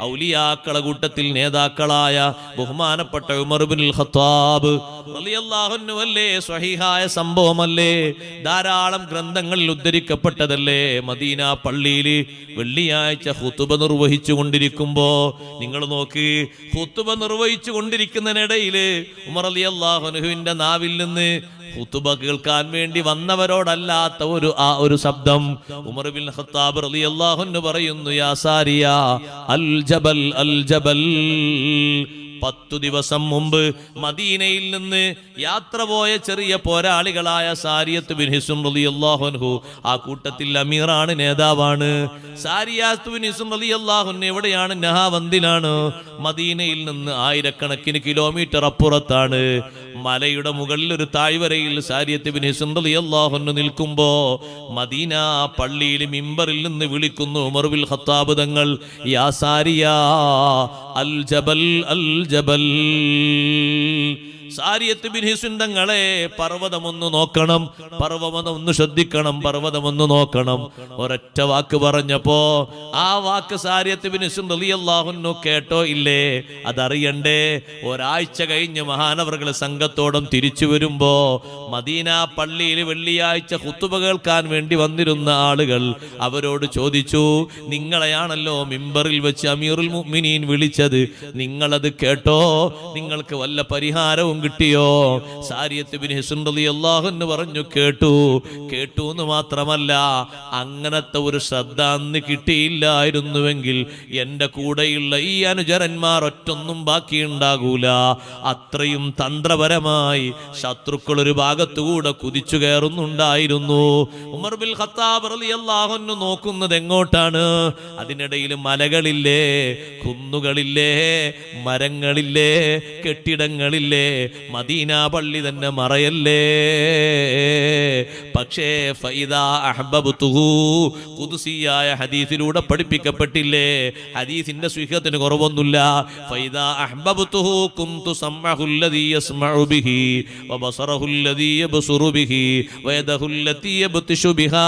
ഔലിയാക്കളെ കൂട്ടത്തിൽ നേതാക്കളായ ബഹുമാനപ്പെട്ട ഉമർ ഇബ്നുൽ ഖത്താബ് റളിയല്ലാഹു അൻഹു അല്ലേ, സ്വഹീഹായ സംഭവമല്ലേ, ധാരാളം ഗ്രന്ഥങ്ങളിൽ ഉദ്ധരിക്കപ്പെട്ടതല്ലേ. മദീന പള്ളിയിൽ വെള്ളിയാഴ്ച ഖുതുബ നിർവഹിച്ചു കൊണ്ടിരിക്കുമ്പോ നിങ്ങൾ നോക്ക്, ഖുതുബ നിർവഹിച്ചു കൊണ്ടിരിക്കുന്നതിനിടയിൽ ഉമർ റളിയല്ലാഹു അൻഹുവിന്റെ നാവിൽ നിന്ന് ഖുതുബ കേൾക്കാൻ വേണ്ടി വന്നവരോടല്ലാത്ത ഒരു ശബ്ദം ഉമർ ഇബ്നുൽ ഖത്താബ് റളിയല്ലാഹു അൻഹു പറയുന്നു, യാ സാരിയ അൽ ജബൽ അൽ ജബൽ. 10 ദിവസം മുമ്പ് മദീനയിൽ നിന്ന് യാത്ര പോയ ചെറിയ പോരാളികളായ സാരിയത്ത് ബിൻ ഹിസ്ം റളിയല്ലാഹു അൻഹു, ആ കൂട്ടത്തിൽ അമീറാണ്, നേതാവാണ്. സാരിയാത്ത് ബിൻ ഹിസ്ം റളിയല്ലാഹു അൻഹു എവിടെയാണ്? നഹാവന്തിലാണ്. മദീനയിൽ നിന്ന് ആയിരക്കണക്കിന് കിലോമീറ്റർ അപ്പുറത്താണ്. മലയുടെ മുകളിൽ ഒരു താഴ്വരയിൽ സാരിയത്ത് ബിൻ ഹിസ്ം റളിയല്ലാഹു അൻഹു നിൽക്കുമ്പോ മദീന പള്ളിയിൽ മിമ്പറിൽ നിന്ന് വിളിക്കുന്നു ഉമർ ഇബ്നുൽ ഖത്താബ് തങ്ങൾ, യാ സാരിയ അൽ ജബൽ അൽ ജബൽ. സാരിയത്ത് ബിൻ ഹിസ്ം തങ്ങളെ, പർവ്വതമൊന്ന് നോക്കണം, പർവ്വതമൊന്ന് ശ്രദ്ധിക്കണം, പർവ്വതമൊന്ന് നോക്കണം. ഒരൊറ്റ വാക്ക് പറഞ്ഞപ്പോ ആ വാക്ക് സാരിയത്ത് ബിൻ ഹിസ്ം റളിയല്ലാഹു അൻഹു കേട്ടോ ഇല്ലേ? അതറിയണ്ടേ. ഒരാഴ്ച കഴിഞ്ഞ് മഹാനവറുകൾ സംഘത്തോടും തിരിച്ചു വരുമ്പോ മദീന പള്ളിയിൽ വെള്ളിയാഴ്ച ഖുതുബ കേൾക്കാൻ വേണ്ടി വന്നിരുന്ന ആളുകൾ അവരോട് ചോദിച്ചു, നിങ്ങളെയാണല്ലോ മിമ്പറിൽ വെച്ച് അമീറുൽ മുഅ്മിനീൻ വിളിച്ചത്, നിങ്ങളത് കേട്ടോ? നിങ്ങൾക്ക് വല്ല പരിഹാരവും കിട്ടിയോ? സാരിയത്ത് ബിൻ ഹിസ്ം റളിയല്ലാഹു അൻഹു പറഞ്ഞു, കേട്ടു. കേട്ടു എന്ന് മാത്രമല്ല, അങ്ങനത്തെ ഒരു ശ്രദ്ധ അന്ന് കിട്ടിയില്ലായിരുന്നുവെങ്കിൽ എന്റെ കൂടെയുള്ള ഈ അനുചരന്മാർ ഒറ്റൊന്നും ബാക്കിയുണ്ടാകൂല. അത്രയും തന്ത്രപരമായി ശത്രുക്കൾ ഒരു ഭാഗത്തുകൂടെ കുതിച്ചു കയറുന്നുണ്ടായിരുന്നു. ഉമർ ഇബ്നുൽ ഖത്താബ് റളിയല്ലാഹു അൻഹു നോക്കുന്നത് എങ്ങോട്ടാണ്? അതിനിടയിൽ മലകളില്ലേ, കുന്നുകളില്ലേ, മരങ്ങളില്ലേ, കെട്ടിടങ്ങളില്ലേ, മദീന പള്ളി തന്നെ മറയല്ലേ. പക്ഷേ ഫൈദാ അഹ്ബബ്തുഹു, ഖുദ്സിയായ ഹദീസിലൂടെ പഠിപ്പിക്കപ്പെട്ടില്ലേ, ഹദീസിന്റെ സ്വീഹത്തിന് കുറവൊന്നുമില്ല. ഫൈദാ അഹ്ബബ്തുഹു കുന്തു സമഅഹു അല്ലദീ യസ്മഉ ബിഹി വബസറഹു അല്ലദീ യബ്സുറു ബിഹി വയദഹു അല്ലതീ യബ്തിശു ബിഹാ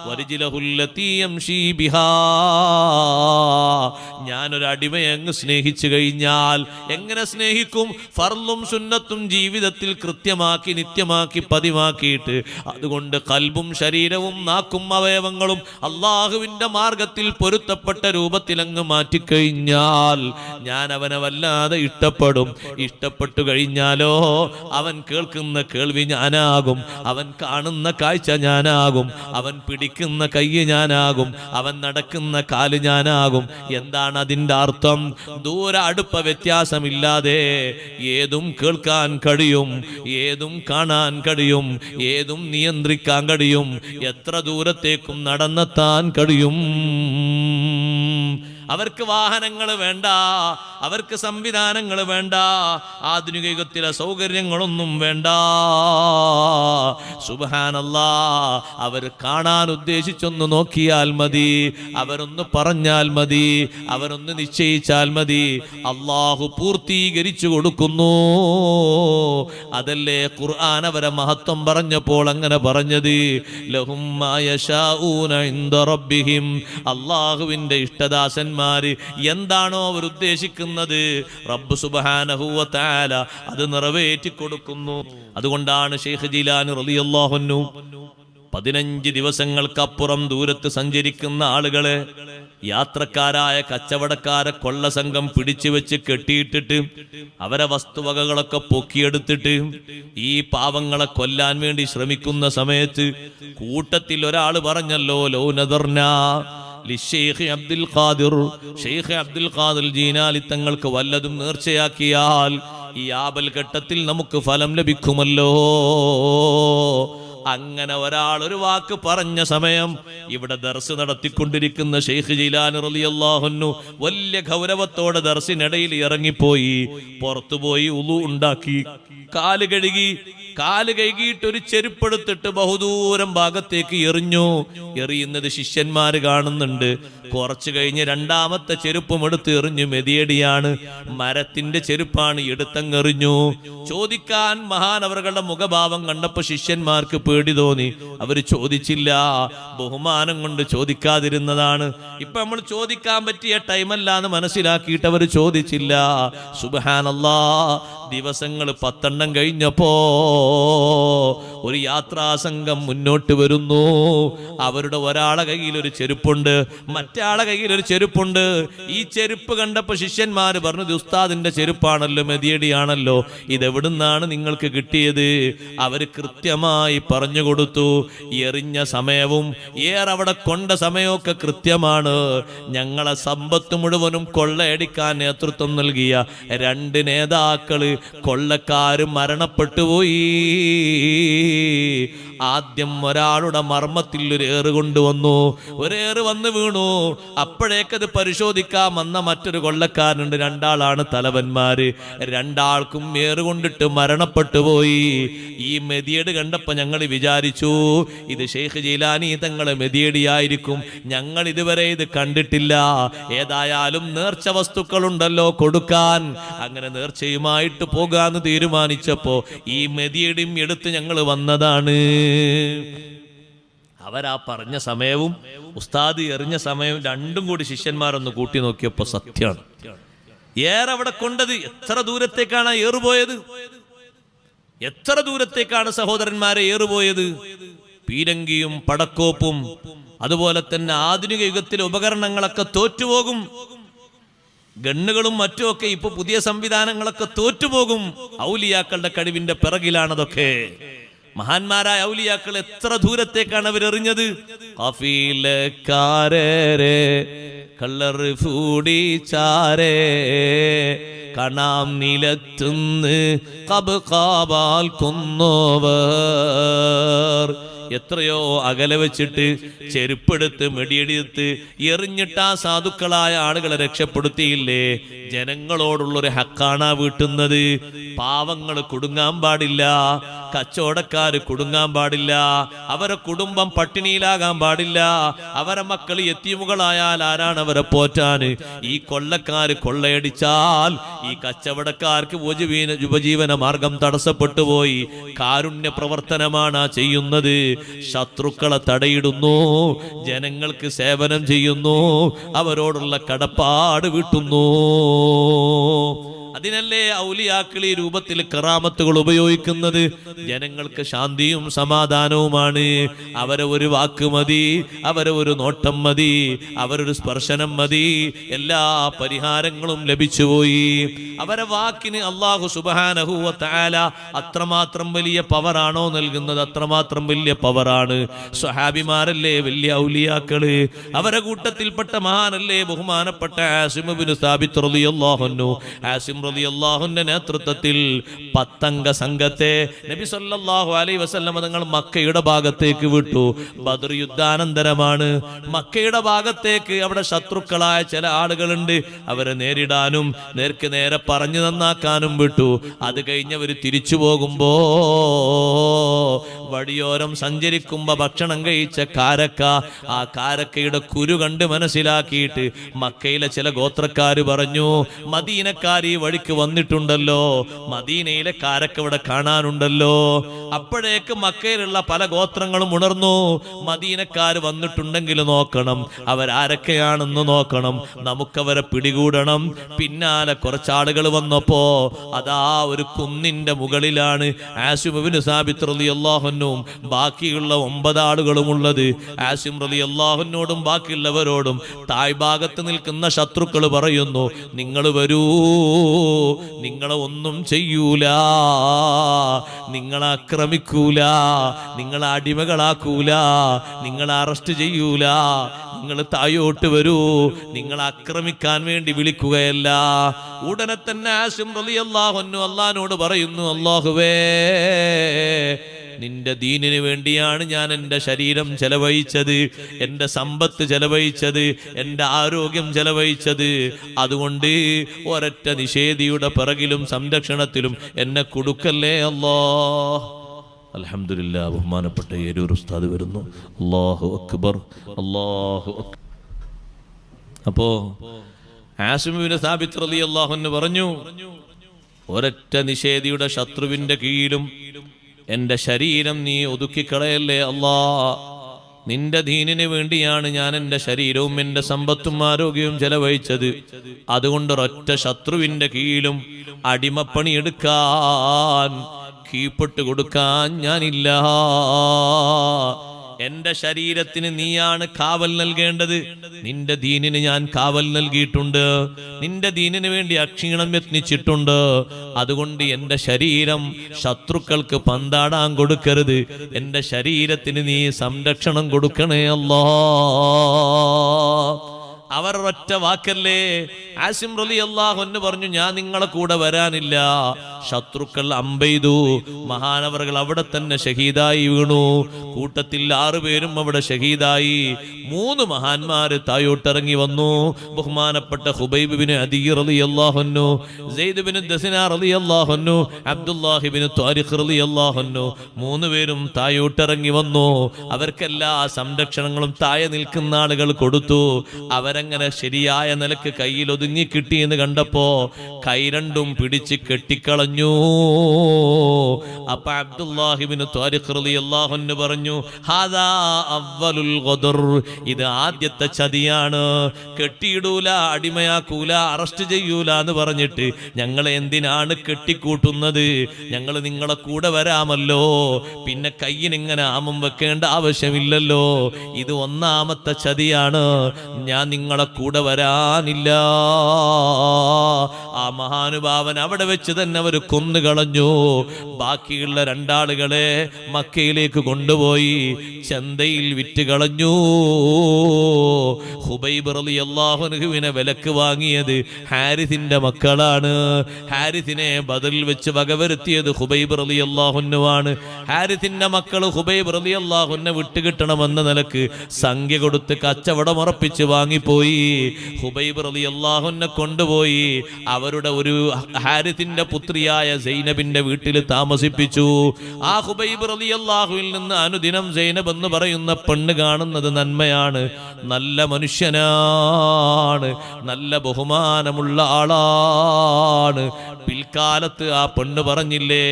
വരിജ്ലഹു അല്ലതീ യംശി ബിഹാ. ഞാനൊരു അടിമയെ അങ്ങ് സ്നേഹിച്ചു കഴിഞ്ഞാൽ എങ്ങനെ സ്നേഹിക്കും? ഫർളും സുന്നത്തും ജീവിതത്തിൽ കൃത്യമാക്കി നിത്യമാക്കി പതിവാക്കിയിട്ട് അതുകൊണ്ട് കൽബും ശരീരവും നാക്കും അവയവങ്ങളും അള്ളാഹുവിന്റെ മാർഗത്തിൽ പൊരുത്തപ്പെട്ട രൂപത്തിൽ അങ്ങ് മാറ്റിക്കഴിഞ്ഞാൽ ഞാൻ അവനെ വല്ലാതെ ഇഷ്ടപ്പെടും. ഇഷ്ടപ്പെട്ടു കഴിഞ്ഞാലോ അവൻ കേൾക്കുന്ന കേൾവി ഞാനാകും, അവൻ കാണുന്ന കാഴ്ച ഞാനാകും, അവൻ പിടിക്കുന്ന കൈ ഞാനാകും, അവൻ നടക്കുന്ന കാല് ഞാനാകും. എന്താണ് അതിന്റെ അർത്ഥം? ദൂര അടുപ്പ വ്യത്യാസമില്ലാതെ ഏതും കേൾക്കാൻ കഴിയും, ഏതും കാണാൻ കഴിയും, ഏതും നിയന്ത്രിക്കാൻ കഴിയും, എത്ര ദൂരത്തേക്കും നടന്നെത്താൻ കഴിയും. അവർക്ക് വാഹനങ്ങൾ വേണ്ട, അവർക്ക് സംവിധാനങ്ങൾ വേണ്ട, ആധുനിക യുഗത്തിലെ സൗകര്യങ്ങളൊന്നും വേണ്ട. സുബ്ഹാനല്ലാഹ്, അവർ കാണാൻ ഉദ്ദേശിച്ചൊന്ന് നോക്കിയാൽ മതി, അവരൊന്ന് പറഞ്ഞാൽ മതി, അവരൊന്ന് നിശ്ചയിച്ചാൽ മതി, അള്ളാഹു പൂർത്തീകരിച്ചു കൊടുക്കുന്നു. അതല്ലേ ഖുർആൻ അവരെ മഹത്വം പറഞ്ഞപ്പോൾ അങ്ങനെ പറഞ്ഞത്, ലഹും മാ യശാഊന ഇൻദ റബ്ബിഹിം. അള്ളാഹുവിന്റെ ഇഷ്ടദാസന്മാർ എന്താണോ അവർ ഉദ്ദേശിക്കുന്നത് റബ്ബ് സുബ്ഹാനഹു വ തആല അത് നിറവേറ്റി കൊടുക്കുന്നു. അതുകൊണ്ടാണ് ശൈഖ് ജീലാനി റളിയല്ലാഹു അൻഹു 15 ദിവസങ്ങൾക്കപ്പുറം ദൂരത്ത് സഞ്ചരിക്കുന്ന ആളുകളെ യാത്രക്കാരായ കച്ചവടക്കാരെ കൊള്ള സംഘം പിടിച്ചു വെച്ച് കെട്ടിയിട്ടിട്ട് അവരെ വസ്തുവകകളൊക്കെ പൊക്കിയെടുത്തിട്ട് ഈ പാവങ്ങളെ കൊല്ലാൻ വേണ്ടി ശ്രമിക്കുന്ന സമയത്ത് കൂട്ടത്തിൽ ഒരാൾ പറഞ്ഞല്ലോ, ലൗ നദർനാ ലിശൈഖ് അബ്ദുൽ ഖാദിർ, ശൈഖ് അബ്ദുൽ ഖാദിർ ജീലാനി തങ്ങൾക്ക് വല്ലതും നേർച്ചയാക്കിയാൽ ഈ ആപൽ ഘട്ടത്തിൽ നമുക്ക് ഫലം ലഭിക്കുമല്ലോ. അങ്ങനെ ഒരാൾ ഒരു വാക്ക് പറഞ്ഞ സമയം ഇവിടെ ദർസ് നടത്തിക്കൊണ്ടിരിക്കുന്ന ശൈഖ് ജീലാനി റളിയല്ലാഹു അൻഹു വലിയ ഗൗരവത്തോടെ ദർസിനിടയിൽ ഇറങ്ങിപ്പോയി, പുറത്തുപോയി ഉളു ഉണ്ടാക്കി, കാല് കഴുകിയിട്ട് ഒരു ചെരുപ്പെടുത്തിട്ട് ബഹുദൂരം ഭാഗത്തേക്ക് എറിഞ്ഞു. എറിയുന്നത് ശിഷ്യന്മാര് കാണുന്നുണ്ട്. കുറച്ചു കഴിഞ്ഞ് രണ്ടാമത്തെ ചെരുപ്പും എടുത്ത് എറിഞ്ഞു. മെതിയടിയാണ്, മരത്തിന്റെ ചെരുപ്പാണ്, എടുത്തങ്ങെറിഞ്ഞു. ചോദിക്കാൻ മഹാനവറുകളുടെ മുഖഭാവം കണ്ടപ്പോ ശിഷ്യന്മാർക്ക് പേടി തോന്നി. അവര് ചോദിച്ചില്ല, ബഹുമാനം കൊണ്ട് ചോദിക്കാതിരുന്നതാണ്. ഇപ്പൊ നമ്മൾ ചോദിക്കാൻ പറ്റിയ ടൈമല്ല എന്ന് മനസ്സിലാക്കിയിട്ട് അവർ ചോദിച്ചില്ല. സുബ്ഹാനല്ലാഹ്, ദിവസങ്ങൾ 10 കഴിഞ്ഞപ്പോ ഒരു യാത്രാസംഘം മുന്നോട്ട് വരുന്നു. അവരുടെ ഒരാളെ കയ്യിൽ ഒരു ചെരുപ്പുണ്ട്, മറ്റാളെ കയ്യിൽ ഒരു ചെരുപ്പുണ്ട്. ഈ ചെരുപ്പ് കണ്ടപ്പോ ശിഷ്യന്മാര് പറഞ്ഞു, ഇത് ഉസ്താദിന്റെ ചെരുപ്പാണല്ലോ, മെതിയടിയാണല്ലോ, ഇതെവിടുന്നാണ് നിങ്ങൾക്ക് കിട്ടിയത്? അവര് കൃത്യമായി പറഞ്ഞു കൊടുത്തു. എറിഞ്ഞ സമയവും അവിടെ കൊണ്ട സമയമൊക്കെ കൃത്യമാണ്. ഞങ്ങളെ സമ്പത്ത് മുഴുവനും കൊള്ളയടിക്കാൻ നേതൃത്വം നൽകിയ 2 നേതാക്കള് കൊള്ളക്കാര് മരണപ്പെട്ടുപോയി. ആദ്യം ഒരാളുടെ മർമ്മത്തിൽ ഒരു ഏറ് കൊണ്ടുവന്നു, ഒരേറ് വന്ന് വീണു. അപ്പോഴേക്കത് പരിശോധിക്കാൻ വന്ന മറ്റൊരു കൊള്ളക്കാരനുണ്ട്. 2 ആളാണ് തലവന്മാര്. 2 ആൾക്കും ഏറ് കൊണ്ടിട്ട് മരണപ്പെട്ടു പോയി. ഈ മെതിയട് കണ്ടപ്പോ ഞങ്ങൾ വിചാരിച്ചു, ഇത് ഷെയ്ഖ് ജീലാനി തങ്ങളെ മെതിയടിയായിരിക്കും. ഞങ്ങൾ ഇതുവരെ ഇത് കണ്ടിട്ടില്ല. ഏതായാലും നേർച്ച വസ്തുക്കളുണ്ടല്ലോ കൊടുക്കാൻ, അങ്ങനെ നേർച്ചയുമായിട്ട് പോകാന്ന് തീരുമാനിച്ചപ്പോ ഈ മെതിയടിയും എടുത്ത് ഞങ്ങൾ വന്നതാണ്. അവരാ പറഞ്ഞ സമയവും ഉസ്താദ് എറിഞ്ഞ സമയവും രണ്ടും കൂടി ശിഷ്യന്മാരൊന്ന് കൂട്ടി നോക്കിയപ്പോ സത്യമാണ്. ഏറെ അവിടെ കൊണ്ടത് എത്ര ദൂരത്തേക്കാണ് ഏറുപോയത്? എത്ര ദൂരത്തേക്കാണ് സഹോദരന്മാരെ ഏറുപോയത്? പീരങ്കിയും പടക്കോപ്പും അതുപോലെ തന്നെ ആധുനിക യുഗത്തിലെ ഉപകരണങ്ങളൊക്കെ തോറ്റുപോകും. ഗണ്ണുകളും മറ്റുമൊക്കെ ഇപ്പൊ പുതിയ സംവിധാനങ്ങളൊക്കെ തോറ്റുപോകും. ഔലിയാക്കളുടെ കഴിവിന്റെ പിറകിലാണതൊക്കെ. മഹാന്മാരായ ഔലിയാക്കൾ എത്ര ദൂരത്തേക്കാണ് അവരെറിഞ്ഞത്? കള്ളറ് ഫൂടിച്ചാരേ കണാം നിലത്തുന്ന് കബാൽ കൊന്നോവർ. എത്രയോ അകലെ വെച്ചിട്ട് ചെരുപ്പെടുത്ത് മെടിയെടുത്ത് എറിഞ്ഞിട്ട് ആ സാധുക്കളായ ആളുകളെ രക്ഷപ്പെടുത്തിയില്ലേ? ജനങ്ങളോടുള്ളൊരു ഹക്കാണാ വീട്ടുന്നത്. പാവങ്ങൾ കുടുങ്ങാൻ പാടില്ല, കച്ചവടക്കാര് കുടുങ്ങാൻ പാടില്ല, അവരെ കുടുംബം പട്ടിണിയിലാകാൻ പാടില്ല, അവരെ മക്കൾ യത്തീമുകളായാൽ ആരാണ് അവരെ പോറ്റാന്? ഈ കൊള്ളക്കാര് കൊള്ളയടിച്ചാൽ ഈ കച്ചവടക്കാർക്ക് ഉപജീവന മാർഗം തടസ്സപ്പെട്ടു പോയി. കാരുണ്യ പ്രവർത്തനമാണ് ചെയ്യുന്നത്. ശത്രുക്കളെ തടയിടുന്നു, ജനങ്ങൾക്ക് സേവനം ചെയ്യുന്നു, അവരോടുള്ള കടപ്പാട് വീട്ടുന്നു. അതിനല്ലേ ഔലിയാക്കൾ ഈ രൂപത്തിൽ കറാമത്തുകൾ ഉപയോഗിക്കുന്നത്? ജനങ്ങൾക്ക് ശാന്തിയും സമാധാനവുമാണ്. അവരെ ഒരു വാക്ക് മതി, അവരെ ഒരു നോട്ടം മതി, അവരൊരു സ്പർശനം മതി, എല്ലാ പരിഹാരങ്ങളും ലഭിച്ചുപോയി. അവരെ വാക്കിന് അല്ലാഹു സുബ്ഹാനഹു വ തആല അത്രമാത്രം വലിയ പവറാണോ നൽകുന്നത്? അത്രമാത്രം വലിയ പവറാണ്. സ്വഹാബിമാരല്ലേ വലിയ ഔലിയാക്കള്. അവരെ കൂട്ടത്തിൽപ്പെട്ട മഹാനല്ലേ ബഹുമാനപ്പെട്ട ആസിം ഇബ്നു സാബിത്ത് റളിയല്ലാഹു അൻഹു. ആസിം റളിയല്ലാഹുവിന്റെ നേതൃത്വത്തിൽ 10 അംഗ സംഘത്തെ നബി സല്ലല്ലാഹു അലൈഹി വസല്ലം തങ്ങൾ മക്കയുടെ ഭാഗത്തേക്ക് വിട്ടു. ബദർ യുദ്ധാനന്തരമാണ്. മക്കയുടെ ഭാഗത്തേക്ക് അവിടെ ശത്രുക്കളായ ചില ആളുകളുണ്ട്. അവരെ നേരിടാനും നേർക്ക് നേരെ പറഞ്ഞു നന്നാക്കാനും വിട്ടു. അത് കഴിഞ്ഞവർ തിരിച്ചു പോകുമ്പോ വഴിയോരം സഞ്ചരിക്കുമ്പോ ഭക്ഷണം കഴിച്ച കാരക്ക, ആ കാരക്കയുടെ കുരു കണ്ട് മനസ്സിലാക്കിയിട്ട് മക്കയിലെ ചില ഗോത്രക്കാര് പറഞ്ഞു, മദീനക്കാർ ഈ വഴിക്ക് വന്നിട്ടുണ്ടല്ലോ, മദീനയിലെ കാരക്ക ഇവിടെ കാണാനുണ്ടല്ലോ. അപ്പോഴേക്ക് മക്കയിലുള്ള പല ഗോത്രങ്ങളും ഉണർന്നു. മദീനക്കാര് വന്നിട്ടുണ്ടെങ്കിൽ നോക്കണം, അവരാരൊക്കെയാണെന്ന് നോക്കണം, നമുക്കവരെ പിടികൂടണം. പിന്നാലെ കുറച്ചാളുകൾ വന്നപ്പോ അതാ ഒരു കുന്നിന്റെ മുകളിലാണ് ആസിം ഇബ്നു സാബിത്ത് റളിയല്ലാഹു അൻഹുവും ബാക്കിയുള്ള 9 ആളുകളും ഉള്ളത്. ആസിം റളിയല്ലാഹുവിനോടും ബാക്കിയുള്ളവരോടും താഴ്ഭാഗത്ത് നിൽക്കുന്ന ശത്രുക്കൾ പറയുന്നു, നിങ്ങൾ വരൂ, നിങ്ങളെ ഒന്നും ചെയ്യൂല, നിങ്ങളെ ആക്രമിക്കൂല, നിങ്ങളെ അടിമകളാക്കൂല, നിങ്ങളെ അറസ്റ്റ് ചെയ്യൂല, നിങ്ങൾ താഴോട്ട് വരൂ, നിങ്ങൾ ആക്രമിക്കാൻ വേണ്ടി വിളിക്കുകയല്ല. ഉടനെ തന്നെ ആസിം റളിയല്ലാഹു അൻഹു അല്ലാഹുവോട് പറയുന്നു, അല്ലാഹുവേ, നിന്റെ ദീനിന് വേണ്ടിയാണ് ഞാൻ എൻ്റെ ശരീരം ചെലവഴിച്ചത്, എൻ്റെ സമ്പത്ത് ചെലവഴിച്ചത്, എൻ്റെ ആരോഗ്യം ചെലവഴിച്ചത്. അതുകൊണ്ട് ഒരൊറ്റ നിഷേധിയുടെ പിറകിലും സംരക്ഷണത്തിലും എന്നെ കൊടുക്കല്ലേ അല്ലാഹ്. അൽഹംദുലില്ലാഹ്. ബഹുമാനപ്പെട്ട ഏരൂർ ഉസ്താദ് വരുന്നു. അല്ലാഹു അക്ബർ, അല്ലാഹു അക്ബർ. അപ്പോ ആസിം ഇബ്നു സാബിത്ത് റളിയല്ലാഹു അൻഹു പറഞ്ഞു, ഒരൊറ്റ നിഷേധിയുടെ ശത്രുവിന്റെ കീഴിലും എൻ്റെ ശരീരം നീ ഒതുക്കിക്കളയല്ലേ അല്ലാ. നിന്റെ ദീനിന് വേണ്ടിയാണ് ഞാൻ എൻ്റെ ശരീരവും എൻ്റെ സമ്പത്തും ആരോഗ്യവും ചെലവഴിച്ചത്. അതുകൊണ്ട് ഒരൊറ്റ ശത്രുവിന്റെ കീഴിലും അടിമപ്പണി എടുക്കാൻ, കീഴ്പ്പെട്ട് കൊടുക്കാൻ ഞാനില്ല. എന്റെ ശരീരത്തിന് നീയാണ് കാവൽ നൽകേണ്ടത്. നിന്റെ ദീനിന് ഞാൻ കാവൽ നൽകിയിട്ടുണ്ട്, നിന്റെ ദീനിന് വേണ്ടി അക്ഷീണം യത്നിച്ചിട്ടുണ്ട്. അതുകൊണ്ട് എന്റെ ശരീരം ശത്രുക്കൾക്ക് പന്താടാൻ കൊടുക്കരുത്. എന്റെ ശരീരത്തിന് നീ സംരക്ഷണം കൊടുക്കണേ അല്ലാ. അവർ ഒറ്റ വാക്കല്ലേ. ആസിം റളിയല്ലാഹു അൻഹു പറഞ്ഞു, ഞാൻ നിങ്ങളെ കൂടെ വരാനില്ല. ശത്രുക്കൾ അമ്പെയ്തു. മഹാനവറുകൾ അവിടെ തന്നെ ഷഹീദായി വീണു. കൂട്ടത്തിൽ 6 പേരും അവിടെ ഷഹീദായി. 3 മഹാന്മാര് തായോട്ടിറങ്ങി വന്നു. ബഹുമാനപ്പെട്ട ഖുബൈബ് ബിൻ അദീ റളിയല്ലാഹു അൻഹു, സെയ്ദ് ബിൻ ദസ്നാ റളിയല്ലാഹു അൻഹു, അബ്ദുല്ലാഹി ബിൻ ത്വാരിഖ് റളിയല്ലാഹു അൻഹു, 3 പേരും തായോട്ടിറങ്ങി വന്നു. അവർക്കെല്ലാ സംരക്ഷണങ്ങളും താഴെ നിൽക്കുന്ന ആളുകൾ കൊടുത്തു. അവരങ്ങനെ ശരിയായ നിലക്ക് കയ്യിൽ ഒതുങ്ങി കിട്ടിയെന്ന് കണ്ടപ്പോ കൈ രണ്ടും പിടിച്ച് കെട്ടിക്കളഞ്ഞു. അപ്പൊ അബ്ദുല്ലാഹി ബിൻ ത്വാരിഖ് റളിയല്ലാഹു അൻഹു പറഞ്ഞു, ഹാദാ അവ്വലുൽ ഖദർ, ഇത് ആദ്യത്തെ ചതിയാണ്. കെട്ടിയിടൂല, അടിമയാക്കൂല, അറസ്റ്റ് ചെയ്യൂല എന്ന് പറഞ്ഞിട്ട് ഞങ്ങളെ എന്തിനാണ് കെട്ടിക്കൂട്ടുന്നത്? ഞങ്ങൾ നിങ്ങളെ കൂടെ വരാമല്ലോ, പിന്നെ കയ്യിനിങ്ങനെ ആമം വെക്കേണ്ട ആവശ്യമില്ലല്ലോ. ഇത് ഒന്നാമത്തെ ചതിയാണ്. ഞാൻ നിങ്ങളെ കൂടെ വരാനില്ല. ആ മഹാനുഭാവൻ അവിടെ വെച്ച് തന്നെ അവർ കൊന്നുകളഞ്ഞു. ബാക്കിയുള്ള 2 ആളുകളെ മക്കയിലേക്ക് കൊണ്ടുപോയി ചന്തയിൽ വിറ്റ് കളഞ്ഞു. ഖുബൈബ് റളിയല്ലാഹു അൻഹുവിനെ വിലക്ക് വാങ്ങിയത് ഹാരിസിന്റെ മക്കളാണ്. ഹാരിസിനെ ബദറിൽ വെച്ച് വകവരുത്തിയത് ഖുബൈബ് റളിയല്ലാഹു അൻഹു ആണ്. ഹാരിസിന്റെ മക്കൾ ഖുബൈബ് റളിയല്ലാഹു അൻഹു വിട്ടുകിട്ടണമെന്ന നിലക്ക് സംഖ്യ കൊടുത്ത് കച്ചവടം ഉറപ്പിച്ച് വാങ്ങിപ്പോയി. ഖുബൈബ് റളിയല്ലാഹു അൻഹു കൊണ്ടുപോയി അവരുടെ ഒരു ഹാരിസിന്റെ പുത്രിയായ സൈനബിന്റെ വീട്ടിൽ താമസിപ്പിച്ചു. ആ ഖുബൈബ് റളിയല്ലാഹുവിൽ നിന്ന് അനുദിനം സൈനബ് എന്ന് പറയുന്ന പെണ്ണ് കാണുന്നത് നന്മയാണ്. നല്ല മനുഷ്യനാണ്, നല്ല ബഹുമാനമുള്ള ആളാണ്. പിൽക്കാലത്ത് ആ പെണ്ണ് പറഞ്ഞില്ലേ,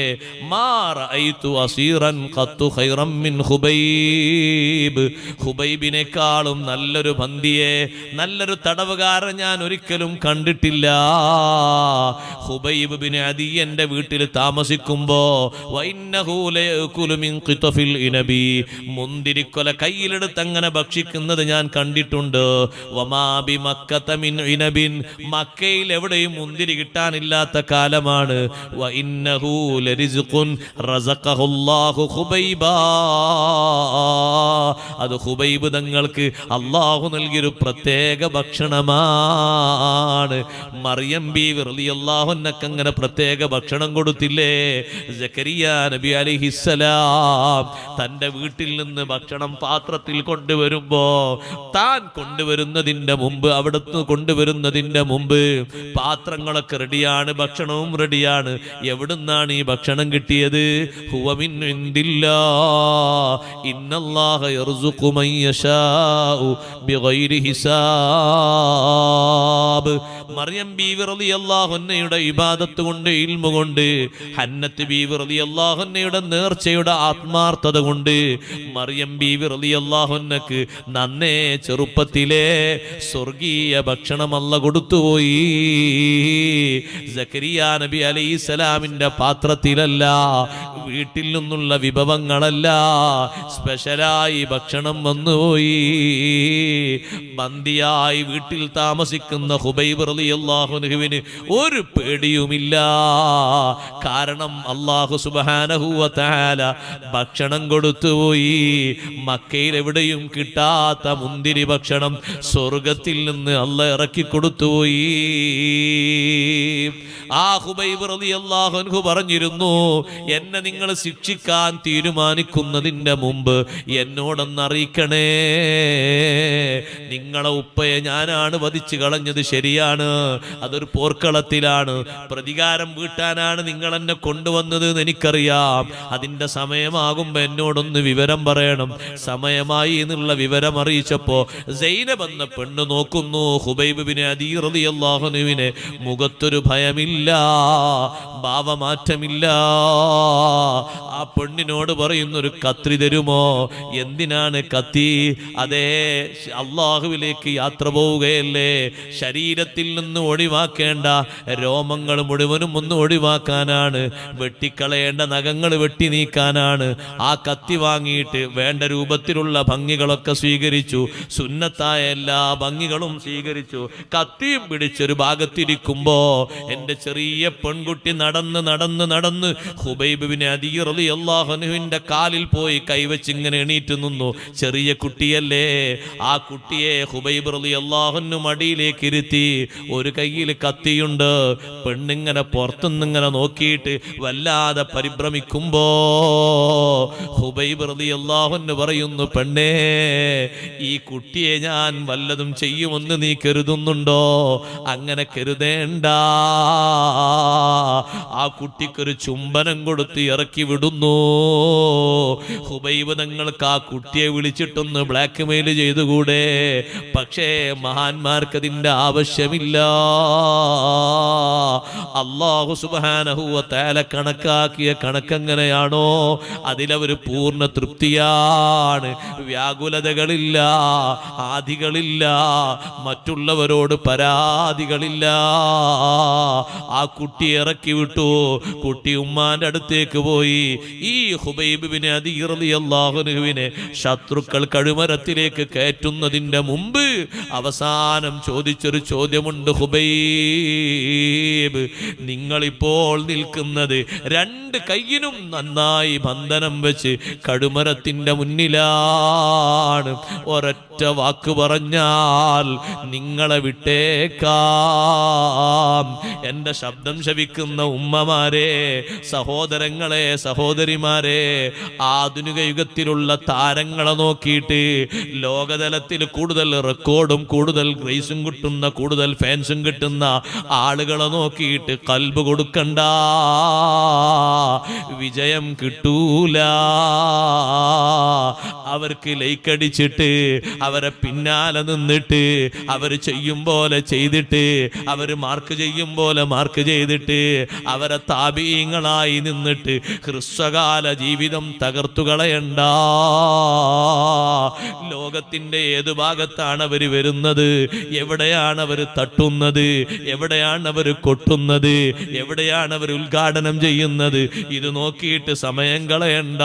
മാ റഅയ്തു അസീറൻ ഖത്തു ഖൈറൻ മിൻ ഖുബൈബ്, ഖുബൈബിനേക്കാളും നല്ലൊരു ബന്ദിയെ, നല്ലൊരു തടവുകാരൻ ഞാൻ ഒരിക്കലും കണ്ടിട്ടില്ല. ഖുബൈബ് ബിൻ അദീ എന്റെ വീട്ടിൽ താമസിക്കുമ്പോ വഇന്നഹു ലയകുലു മിൻ ഖിതഫിൽ ഇനബി, മുന്തിരിക്കൊല കയ്യിലെടുത്ത് അങ്ങനെ ഭക്ഷിക്കുന്നത് ഞാൻ കണ്ടിട്ടുണ്ട്. വമാ ബി മക്കത മിൻ ഇനബിൻ, മക്കയിൽ എവിടെയും മുന്തിരി കിട്ടാനില്ലാത്ത കാലമാണ്. വഇന്നഹു ലരിസ്ഖുൻ റസഖഹുല്ലാഹു ഖുബൈബാ, അത് ഖുബൈബ് തങ്ങൾക്ക് അല്ലാഹു നൽകിയൊരു പ്രത്യേക ഭക്ഷണമാണ്. മറിയം ബീവി റളിയല്ലാഹു അൻഹക്ക് അങ്ങനെ പ്രത്യേക ഭക്ഷണം കൊടുത്തില്ലേ? സക്കരിയ നബി അലൈഹിസ്സലാം തന്റെ വീട്ടിൽ നിന്ന് ഭക്ഷണം പാത്രത്തിൽ കൊണ്ടുവരുമ്പോ താൻ കൊണ്ടുവരുന്നതിന്റെ മുമ്പ്, അവിടുന്ന് കൊണ്ടുവരുന്നതിന്റെ മുമ്പ് പാത്രങ്ങളൊക്കെ റെഡിയാണ്, ഭക്ഷണവും റെഡിയാണ്. എവിടുന്നാണ് ഈ ഭക്ഷണം കിട്ടിയത്? ഹുവ മിൻ ഇൻദില്ലാഹ് ഇന്നല്ലാഹ യർസുഖു മൻ യശാഉ ബിഗൈരി ഹിസാബ്. മറിയം ബീവി റളിയല്ലാഹു അൻഹയുടെ ഇബാദത്ത് കൊണ്ട്, ഇൽമു കൊണ്ട്, ഹന്നത്ത് ബീവി റളിയല്ലാഹു അൻഹയുടെ നേർച്ചയുടെ ആത്മാർത്ഥത കൊണ്ട് മറിയം ബീവി റളിയല്ലാഹു അൻഹക്ക് നന്നേ ചെറുപ്പത്തിലെ സ്വർഗീയ ഭക്ഷണം അല്ലാഹു കൊടുത്തുപോയി. സക്കരിയ നബി അലൈഹിസ്സലാമിന്റെ പാത്രത്തിലല്ല, വീട്ടിൽ നിന്നുള്ള വിഭവങ്ങളല്ല, സ്പെഷ്യലായി ഭക്ഷണം വന്നുപോയി. ബന്ദിയായി വീട്ടിൽ താമസിക്കുന്ന ഖുബൈബ് റളിയല്ലാഹു അൻഹുവിന് ഒരു പേടിയുമില്ല. കാരണം അല്ലാഹു സുബ്ഹാനഹു വ തആല ഭക്ഷണം കൊടുത്തുപോയി. മക്കയിൽ എവിടെയും കിട്ടാത്ത മുന്തിരി ഭക്ഷണം സ്വർഗത്തിൽ നിന്ന് അല്ലാഹു ഇറക്കി കൊടുത്തുപോയി. ആ ഖുബൈബ് റളിയല്ലാഹു അൻഹു പറഞ്ഞിരുന്നു, എന്നെ നിങ്ങൾ ശിക്ഷിക്കാൻ തീരുമാനിക്കുന്നതിന്റെ മുമ്പ് എന്നോടൊന്ന് അറിയിക്കണേ, നിങ്ങളെ ഉപ്പയെ ഞാനാണ് വധിച്ചു കളഞ്ഞത്, ശരിയാണ്, അതൊരു പോർക്കളത്തിലാണ്, പ്രതികാരം വീട്ടാനാണ് നിങ്ങൾ എന്നെ കൊണ്ടുവന്നത് എന്ന് എനിക്കറിയാം, അതിന്റെ സമയമാകുമ്പോ എന്നോടൊന്ന് വിവരം പറയണം. സമയമായി എന്നുള്ള വിവരം അറിയിച്ചപ്പോ സൈനബ് എന്ന പെണ്ണ് നോക്കുന്നു, ഖുബൈബ് ബിൻ അദീ റളിയല്ലാഹു അൻഹുവിനെ മുഖത്തൊരു ഭയമില്ല, ഭാവമാറ്റമില്ല. ആ പെണ്ണിനോട് പറയുന്നു, ഒരു കത്തി തരുമോ? എന്തിനാണ് കത്തി? അതേ, അള്ളാഹുവിലേക്ക് യാത്ര പോവുകയല്ലേ, ശരീരത്തിൽ നിന്ന് ഒഴിവാക്കേണ്ട രോമങ്ങൾ മുഴുവനും ഒന്ന് ഒഴിവാക്കാനാണ്, വെട്ടിക്കളയേണ്ട നഖങ്ങൾ വെട്ടി നീക്കാനാണ്. ആ കത്തി വാങ്ങിയിട്ട് വേണ്ട രൂപത്തിലുള്ള ഭംഗികളൊക്കെ സ്വീകരിച്ചു, സുന്നത്തായ എല്ലാ ഭംഗികളും സ്വീകരിച്ചു. കത്തിയും പിടിച്ചൊരു ഭാഗത്തിരിക്കുമ്പോ എൻ്റെ ചെറിയ പെൺകുട്ടി നടന്ന് നടന്ന് നടന്ന് ഖുബൈബ് ബിൻ അദീ റളിയല്ലാഹു അൻഹുവിന്റെ കാലിൽ പോയി കൈവച്ച് ഇങ്ങനെ എണീറ്റ് നിന്നു. ചെറിയ കുട്ടിയല്ലേ, ആ കുട്ടിയെ ഖുബൈബ് റളിയല്ലാഹു അൻഹു മടിയിലേക്ക് ഇരുത്തി. ഒരു കയ്യിൽ കത്തിയുണ്ട്. പെണ്ണിങ്ങനെ പുറത്തുനിന്നിങ്ങനെ നോക്കിയിട്ട് വല്ലാതെ പരിഭ്രമിക്കുമ്പോ ഖുബൈബ് റളിയല്ലാഹു അൻഹു പറയുന്നു, പെണ്ണേ, ഈ കുട്ടിയെ ഞാൻ വല്ലതും ചെയ്യുമെന്ന് നീ കരുതുന്നുണ്ടോ? അങ്ങനെ കരുതേണ്ട. ആ കുട്ടിക്കൊരു ചുംബനം കൊടുത്ത് ഇറക്കി വിടുന്നു. ഖുബൈബ് തങ്ങൾക്ക് ആ കുട്ടിയെ വിളിച്ചിട്ടൊന്ന് ബ്ലാക്ക് മെയിൽ ചെയ്തുകൂടെ? പക്ഷേ മഹാന്മാർക്ക് അതിന്റെ ആവശ്യമില്ല. അല്ലാഹു സുബ്ഹാനഹു വ തആല കണക്കാക്കിയ കണക്കെങ്ങനെയാണോ അതിലവർ പൂർണ്ണ തൃപ്തിയാണ്. വ്യാകുലതകളില്ല, ആദികളില്ല, മറ്റുള്ളവരോട് പരാതികളില്ല. ആ കുട്ടി ഇറക്കി വിട്ടു. കുട്ടി ഉമ്മാന്റെ അടുത്തേക്ക് പോയി. ഈ ഖുബൈബ് ബിൻ അദീ റളിയല്ലാഹു അൻഹുവിനെ ശത്രുക്കൾ കഴുമരത്തിലേക്ക് കയറ്റുന്നതിന്റെ മുമ്പ് അവസാനം ചോദിച്ചൊരു ചോദ്യമുണ്ട്. ഖുബൈബ്, നിങ്ങളിപ്പോൾ നിൽക്കുന്നത് രണ്ട് കൈയിനും നന്നായി ബന്ധനം വെച്ച് കഴുമരത്തിന്റെ മുന്നിലാണ്. ഒരൊറ്റ വാക്ക് പറഞ്ഞാൽ നിങ്ങളെ വിട്ടേക്കാം. എന്റെ ശബ്ദം ശവിക്കുന്ന ഉമ്മമാരെ, സഹോദരങ്ങളെ, സഹോദരിമാരെ, ആധുനിക യുഗത്തിലുള്ള താരങ്ങളെ നോക്കിയിട്ട് ലോകതലത്തിൽ കൂടുതൽ റെക്കോർഡും കൂടുതൽ ഗ്രേസും കിട്ടുന്ന, കൂടുതൽ ഫാൻസും കിട്ടുന്ന ആളുകളെ നോക്കിയിട്ട് കൽബ് കൊടുക്കണ്ട. വിജയം കിട്ടൂല. അവർക്ക് ലൈക്കടിച്ചിട്ട് അവരെ പിന്നാലെ നിന്നിട്ട് അവർ ചെയ്യും പോലെ ചെയ്തിട്ട് അവർ മാർക്ക് ചെയ്യും പോലെ മാർക്ക് ചെയ്തിട്ട് അവരെ താബീങ്ങളായി നിന്നിട്ട് ഹ്രസ്വകാല ജീവിതം തകർത്തു കളയണ്ട. ലോകത്തിന്റെ ഏത് ഭാഗത്താണ് അവർ വരുന്നത്, എവിടെയാണ് അവർ തട്ടുന്നത്, എവിടെയാണ് അവർ കൊട്ടുന്നത്, എവിടെയാണ് അവർ ഉദ്ഘാടനം ചെയ്യുന്നത്, ഇത് നോക്കിയിട്ട് സമയം കളയണ്ട.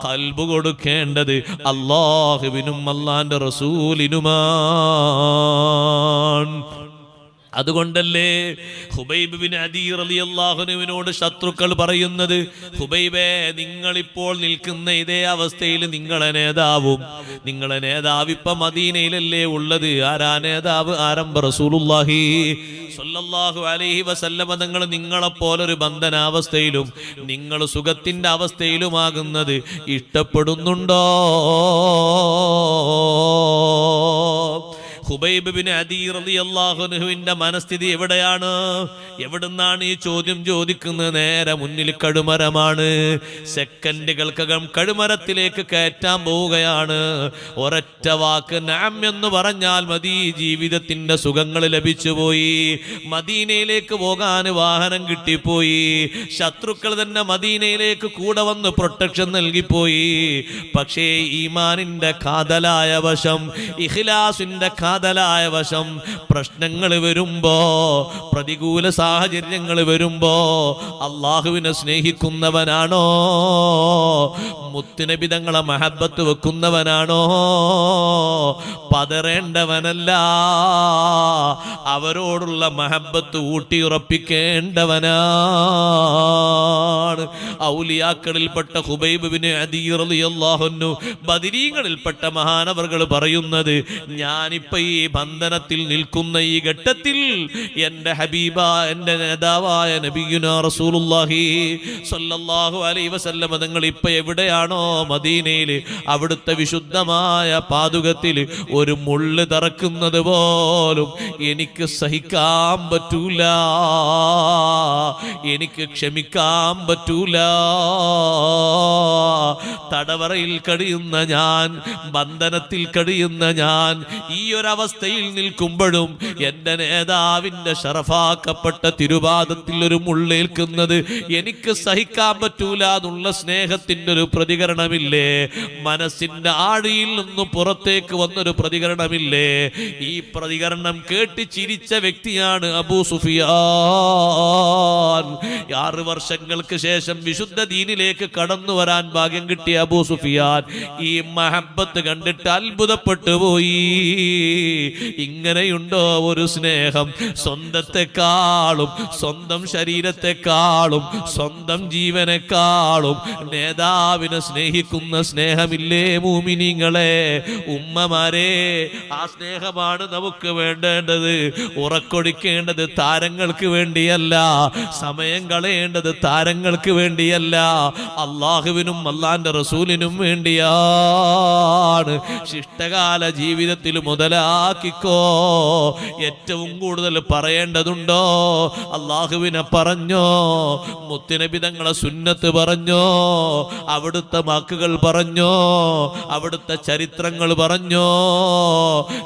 ഖൽബ് കൊടുക്കേണ്ടത് അല്ലാഹുവിനും അല്ലാഹുവിന്റെ റസൂലിനുമാണ്. അതുകൊണ്ടല്ലേ ഖുബൈബ് ബിൻ അദീ റളിയല്ലാഹു അൻഹുവിനോട് ശത്രുക്കൾ പറയുന്നത്, ഖുബൈബേ, നിങ്ങളിപ്പോൾ നിൽക്കുന്ന ഇതേ അവസ്ഥയിൽ നിങ്ങളെ നേതാവ് ഇപ്പൊ മദീനയിലല്ലേ ഉള്ളത്? ആരാ നേതാവ്? ആരംഭ റസൂലുള്ളാഹി സ്വല്ലല്ലാഹു അലൈഹി വസല്ലമ തങ്ങൾ നിങ്ങളെപ്പോലൊരു ബന്ധനാവസ്ഥയിലും നിങ്ങൾ സുഖത്തിന്റെ അവസ്ഥയിലുമാകുന്നത് ഇഷ്ടപ്പെടുന്നുണ്ടോ? ഖുബൈബ് ബിൻ അദീ റളിയല്ലാഹു അൻഹുവിന്റെ മനസ്ഥിതി എവിടെയാണ്? എവിടുന്നാണ് ഈ ചോദ്യം ചോദിക്കുന്നത്? നേരെ മുന്നിൽ കഴുമരമാണ്. സെക്കൻഡുകൾക്കകം കഴുമരത്തിലേക്ക് കയറ്റാൻ പോവുകയാണ്. ഒരൊറ്റ വാക്ക് നഅം എന്ന് പറഞ്ഞാൽ മതി, ജീവിതത്തിന്റെ സുഖങ്ങൾ ലഭിച്ചുപോയി. മദീനയിലേക്ക് പോകാൻ വാഹനം കിട്ടിപ്പോയി. ശത്രുക്കൾ തന്നെ മദീനയിലേക്ക് കൂടെ വന്ന് പ്രൊട്ടക്ഷൻ നൽകിപ്പോയി. പക്ഷേ ഈമാനിന്റെ കാതലായ വശം, ഇഖ്ലാസിന്റെ കാതലായ വശം, പ്രശ്നങ്ങൾ വരുമ്പോ, പ്രതികൂല സാഹചര്യങ്ങൾ വരുമ്പോ അള്ളാഹുവിനെ സ്നേഹിക്കുന്നവനാണോ, മുത്തുനബി തങ്ങളെ മഹബത്ത് വെക്കുന്നവനാണോ, പതറേണ്ടവനല്ല, അവരോടുള്ള മഹബത്ത് ഊട്ടിയുറപ്പിക്കേണ്ടവനാണ്. ഔലിയാക്കളിൽപ്പെട്ട ഖുബൈബ് ബിൻ അദീ റളിയല്ലാഹു അൻഹു, ബദരീങ്ങളിൽപ്പെട്ട മഹാനവർകൾ പറയുന്നത്, ഞാനിപ്പോ ഈ ബന്ധനത്തിൽ നിൽക്കുന്ന ഈ ഘട്ടത്തിൽ എൻ്റെ ഹബീബ, എൻ്റെ നേതാവായ നബിയുനാ റസൂലുള്ളാഹി സ്വല്ലല്ലാഹു അലൈഹി വസല്ലം തങ്ങൾ ഇപ്പൊ എവിടെയാണോ മദീനയിൽ, അവിടുത്തെ വിശുദ്ധമായ പാദുകത്തിൽ ഒരു മുള്ള് തറക്കുന്നത് പോലും എനിക്ക് സഹിക്കാൻ പറ്റൂല, എനിക്ക് ക്ഷമിക്കാൻ പറ്റൂല. തടവറയിൽ കഴിയുന്ന ഞാൻ, ബന്ധനത്തിൽ കഴിയുന്ന ഞാൻ, ഈ ഒരവസ്ഥയിൽ നിൽക്കുമ്പോഴും എൻ്റെ നേതാവിൻ്റെ ശറഫാക്കപ്പെട്ട തിരുപാദത്തിൽ ഒരു മുള്ളേൽക്കുന്നത് എനിക്ക് സഹിക്കാൻ പറ്റൂല എന്നുള്ള സ്നേഹത്തിൻ്റെ ഒരു പ്രതികരണമില്ലേ? മനസ്സിൻ്റെ ആഴിയിൽ നിന്ന് പുറത്തേക്ക് വന്നൊരു പ്രതികരണമില്ലേ? ഈ പ്രതികരണം കേട്ട് ചിരിച്ച വ്യക്തിയാണ് അബൂ സുഫിയാൻ. 6 വർഷങ്ങൾക്ക് ശേഷം വിശുദ്ധ ദീനിലേക്ക് കടന്നു വരാൻ ഭാഗ്യം കിട്ടിയ അബൂ സുഫിയാൻ ഈ മഹബത്ത് കണ്ടിട്ട് അത്ഭുതപ്പെട്ടു പോയി. ഇങ്ങനെയുണ്ടോ ഒരു സ്നേഹം? സ്വന്തത്തെക്കാളും, സ്വന്തം ശരീരത്തെക്കാളും, സ്വന്തം ജീവനെക്കാളും നേതാവിനെ സ്നേഹിക്കുന്ന സ്നേഹമില്ലേ മൂമിനീങ്ങളെ, ഉമ്മമാരെ? ആ സ്നേഹമാണ് നമുക്ക് വേണ്ടേണ്ടത്. ഉറക്കൊടിക്കേണ്ടത് താരങ്ങൾക്ക് വേണ്ടിയല്ല, സമയം കളയേണ്ടത് താരങ്ങൾക്ക് വേണ്ടിയല്ല, അള്ളാഹുവിനും അള്ളാന്റെ റസൂലിനും വേണ്ടിയാണ്. ശിഷ്ടകാല ജീവിതത്തിൽ മുതലാക്കിക്കോ. ഏറ്റവും കൂടുതൽ പറയേണ്ടതുണ്ടോ? അള്ളാഹുവിനെ പറഞ്ഞോ, മുത്തുനബി തങ്ങളെ സുന്നത്ത് പറഞ്ഞോ, അവിടുത്തെ വാക്കുകൾ പറഞ്ഞോ, അവിടുത്തെ ചരിത്രങ്ങൾ പറഞ്ഞോ.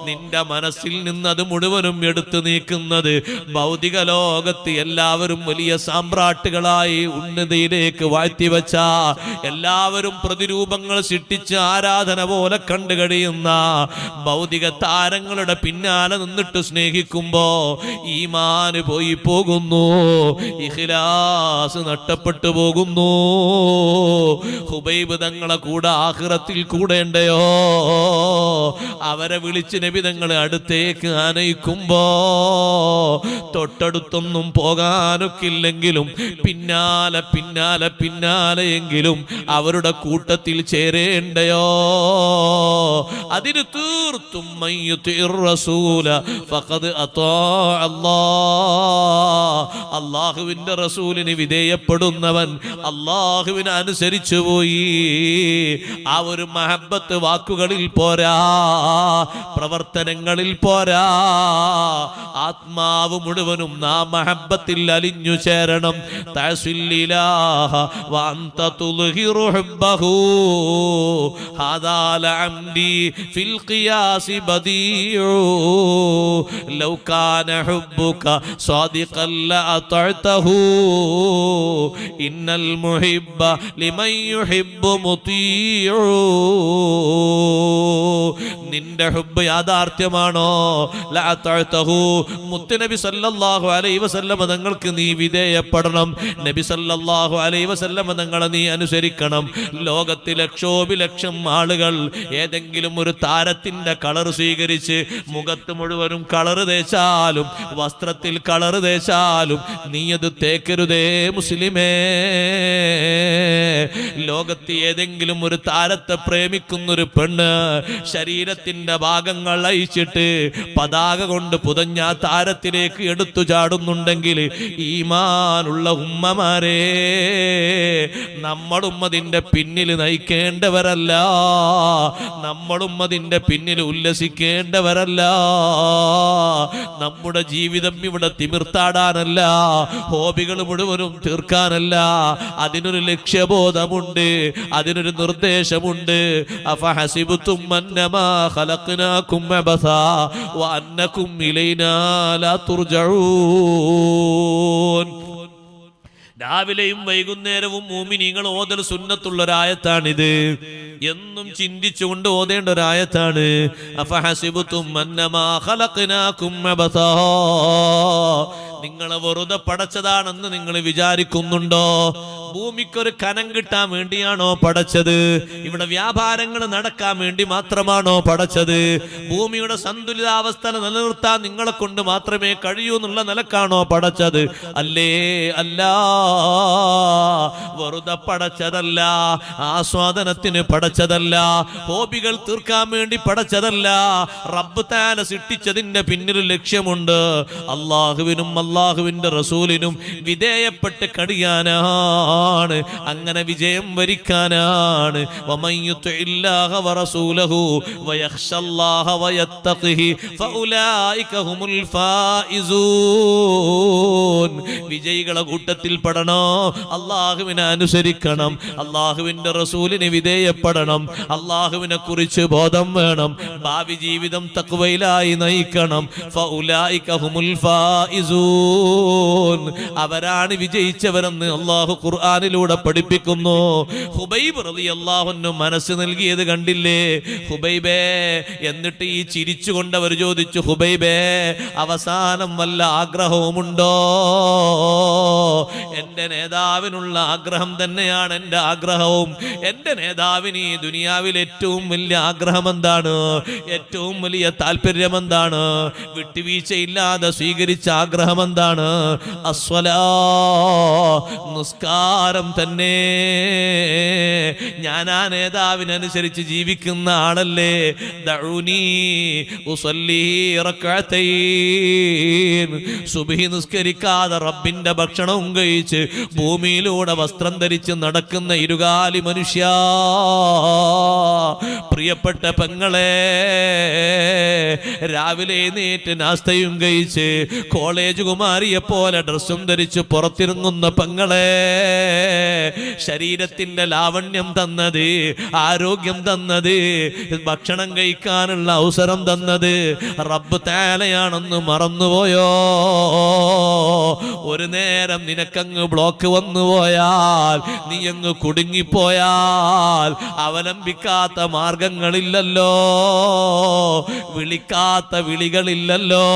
നിന്റെ മനസ്സിൽ നിന്ന് അത് മുഴുവനും എടുത്തു നീക്കുന്നത് ഭൗതിക ലോകത്ത് എല്ലാവരും വലിയ സാമ്രാട്ടുകളായി ഉന്നതിയിലേക്ക് വാഴ്ത്തിവെച്ച, എല്ലാവരും പ്രതിരൂപങ്ങൾ സൃഷ്ടിച്ച് ആരാധന പോലെ കണ്ടു കഴിയുന്ന ഭൗതിക താരങ്ങളുടെ പിന്നാലെ നിന്നിട്ട് സ്നേഹിക്കുമ്പോ ഈമാന് പോയി പോകുന്നു, ഇഖ്ലാസ് നഷ്ടപ്പെട്ടു പോകുന്നു. ഹുബൈബ് തങ്ങളെ കൂടെ ആഖിറത്തിൽ കൂടേണ്ടയോ? അവരെ വിളിച്ച് നബി തങ്ങളെ അടുത്തേക്ക് ആനയിക്കുമ്പോ തൊട്ടടുത്തൊന്നും പോകാനൊക്കില്ലെങ്കിലും പിന്നാലെ പിന്നാലെ പിന്നാലെയെങ്കിലും അവരുടെ കൂട്ടത്തിൽ ചേരേണ്ടയോ? അതിന് തീർത്തും അള്ളാഹുവിന്റെ റസൂലിന് വിധേയപ്പെടുന്നവൻ അള്ളാഹുവിനെ അനുസരിച്ചു പോയി. ആ ഒരു മഹബത്ത് വാക്കുകളിൽ പോരാ, പ്രവർത്തനങ്ങളിൽ പോരാ, ആത്മാവ് മുഴുവനും നാ മഹബത്തിൽ അലിഞ്ഞു ചേരണം. തഅസില്ലിലാഹ വഅൻത തുൽഹിറു ഹുബ്ബഹു ഹാദാ ലഅംദി ഫിൽ ഖിയാസി ബദീഉ ലൗ കാന ഹുബ്ബുക സാദിഖൻ ലഅതഅതഹു ഇന്നൽ മുഹിബ്ബ ലിമൻ യുഹിബ്ബു മുതീഉ. നിന്റെ ഹുബ്ബ് യാഥാർത്ഥ്യമാണോ? ലഅതഅതഹു, മുത്തുനബി സല്ലല്ലാഹു അലൈഹി വസല്ലം തങ്ങൾക്ക് നീ വിധേയപ്പെടണം. നബി സല്ലല്ലാഹു അലൈഹി വസല്ലം തങ്ങളെ നീ അനുസരിക്കണം. ലോകത്തിൽ ലക്ഷോപിലക്ഷം ആളുകൾ ഏതെങ്കിലും ഒരു താരത്തിന്റെ കളർ സ്വീകരിച്ച് മുഖത്ത് മുഴുവനും കളർ തേച്ചാലും വസ്ത്രത്തിൽ കളർ തേച്ചാലും നീ അത് തേക്കരുതേ മുസ്ലിമേ. ലോകത്ത് ഏതെങ്കിലും ഒരു താരത്തെ പ്രേമിക്കുന്നൊരു പെണ്ണ് ശരീരത്തിന്റെ ഭാഗങ്ങൾ അയച്ചിട്ട് പതാക കൊണ്ട് പുതഞ്ഞ താരത്തിലേക്ക് എടുത്തു ചാടുന്നുണ്ടെങ്കിൽ ഈമാനുള്ള ഉമ്മമാരെ, നമ്മളും അതിന്റെ പിന്നിൽ നയിക്കേണ്ടവരല്ല, നമ്മളും അതിന്റെ പിന്നിൽ ഉല്ലസിക്കേണ്ടവരല്ല. നമ്മുടെ ജീവിതം ഇവിടെ തിമിർത്താടാനല്ല, ഹോബികൾ മുഴുവനും തീർക്കാനല്ല. അതിനൊരു ലക്ഷ്യബോധമുണ്ട്, അതിനൊരു നിർദ്ദേശമുണ്ട്. അഫഹസിബ്തും അന്നമാ ഖലഖനാകും അബസാ വഅന്നകും ഇലൈനാ ലാ തുർജഊൻ. രാവിലെയും വൈകുന്നേരവും മൂമിനീങ്ങൾ ഓതൽ സുന്നത്തുള്ളൊരായത്താണിത്. എന്നും ചിന്തിച്ചുകൊണ്ട് ഓതേണ്ട ഒരായത്താണ്. അഫഹസിബ്തും അന്നമാ ഖലഖനാകും അബസാ, നിങ്ങളെ വെറുതെ പടച്ചതാണെന്ന് നിങ്ങൾ വിചാരിക്കുന്നുണ്ടോ? ഭൂമിക്കൊരു കനം കിട്ടാൻ വേണ്ടിയാണോ പടച്ചത്? ഇവിടെ വ്യാപാരങ്ങൾ നടക്കാൻ വേണ്ടി മാത്രമാണോ പടച്ചത്? ഭൂമിയുടെ സന്തുലിതാവസ്ഥ നിലനിർത്താൻ നിങ്ങളെ കൊണ്ട് മാത്രമേ കഴിയൂ എന്നുള്ള നിലക്കാണോ പടച്ചത്? അല്ലേ അല്ല, വെറുതെ പടച്ചതല്ല, ആസ്വാദനത്തിന് പടച്ചതല്ല, ഹോബികൾ തീർക്കാൻ വേണ്ടി പടച്ചതല്ല. റബ്ബ് തആല സൃഷ്ടിച്ചതിന്റെ പിന്നിൽ ലക്ഷ്യമുണ്ട്. അള്ളാഹുവിനും അള്ളാഹുവിന്റെ റസൂലിനും വിധേയപ്പെട്ട് കഴിയാനാണ്, അങ്ങനെ വിജയം വരിക്കാനാണ്. വമൻ യുതിഇല്ലാഹ വറസൂലഹു വയഖ്ശല്ലാഹ വയത്തഖിഹി ഫഉലൈക ഹുമുൽ ഫായിസൂൻ. വിജയികളെ കൂട്ടത്തിൽ പെടണോ? അള്ളാഹുവിനെ അനുസരിക്കണം, അള്ളാഹുവിന്റെ റസൂലിന് വിധേയപ്പെടണം, അള്ളാഹുവിനെ കുറിച്ച് ബോധം വേണം, ഭാവി ജീവിതം തഖ്വയിലായി നയിക്കണം. ഫഉലൈക ഹുമുൽ ഫായിസൂൻ, അവരാണ് വിജയിച്ചവരെന്ന് അള്ളാഹു ഖുർആനിലൂടെ പഠിപ്പിക്കുന്നു. ഹുബൈബ് റളിയല്ലാഹു അൻഹു മനസ്സ് നൽകിയത് കണ്ടില്ലേ ഹുബൈബേ? എന്നിട്ട് ഈ ചിരിച്ചുകൊണ്ട് അവർ ചോദിച്ചു, ഹുബൈബേ അവസാനം വല്ല ആഗ്രഹവുമുണ്ടോ? എന്റെ നേതാവിനുള്ള ആഗ്രഹം തന്നെയാണ് എന്റെ ആഗ്രഹവും. എന്റെ നേതാവിന് ഈ ദുനിയാവിൽ ഏറ്റവും വലിയ ആഗ്രഹം എന്താണ്? ഏറ്റവും വലിയ താല്പര്യം എന്താണ്? വിട്ടുവീഴ്ചയില്ലാതെ സ്വീകരിച്ച ആഗ്രഹം എന്താണ്? അസ്വലാ, നിസ്കാരം തന്നെ. ഞാൻ ആ നേതാവിനനുസരിച്ച് ജീവിക്കുന്ന ആളല്ലേ. ദഊനി ഉസല്ലി റക്അതൈൻ, സുബ്ഹി നിസ്കരിക്കാതെ റബ്ബിന്റെ ഭക്ഷണവും കഴിച്ച് ഭൂമിയിലൂടെ വസ്ത്രം ധരിച്ച് നടക്കുന്ന ഇരുകാലി മനുഷ്യ, പ്രിയപ്പെട്ട പെങ്ങളെ, രാവിലെ എഴുന്നേറ്റ് നാസ്തയും കഴിച്ച് കോളേജ് കുമാരിയെ പോലെ ഡ്രസ്സും ധരിച്ച് പുറത്തിറങ്ങുന്ന പെങ്ങളെ, ശരീരത്തിന്റെ ലാവണ്യം തന്നത്, ആരോഗ്യം തന്നത്, ഭക്ഷണം കഴിക്കാനുള്ള അവസരം തന്നത് റബ്ബ് തആലയാണെന്ന് മറന്നുപോയോ? ഒരു നേരം നിനക്കങ്ങ് ബ്ലോക്ക് വന്നുപോയാൽ, നീ അങ്ങ് കുടുങ്ങിപ്പോയാൽ അവലംബിക്കാത്ത മാർഗങ്ങളില്ലല്ലോ, വിളിക്കാത്ത വിളികളില്ലല്ലോ.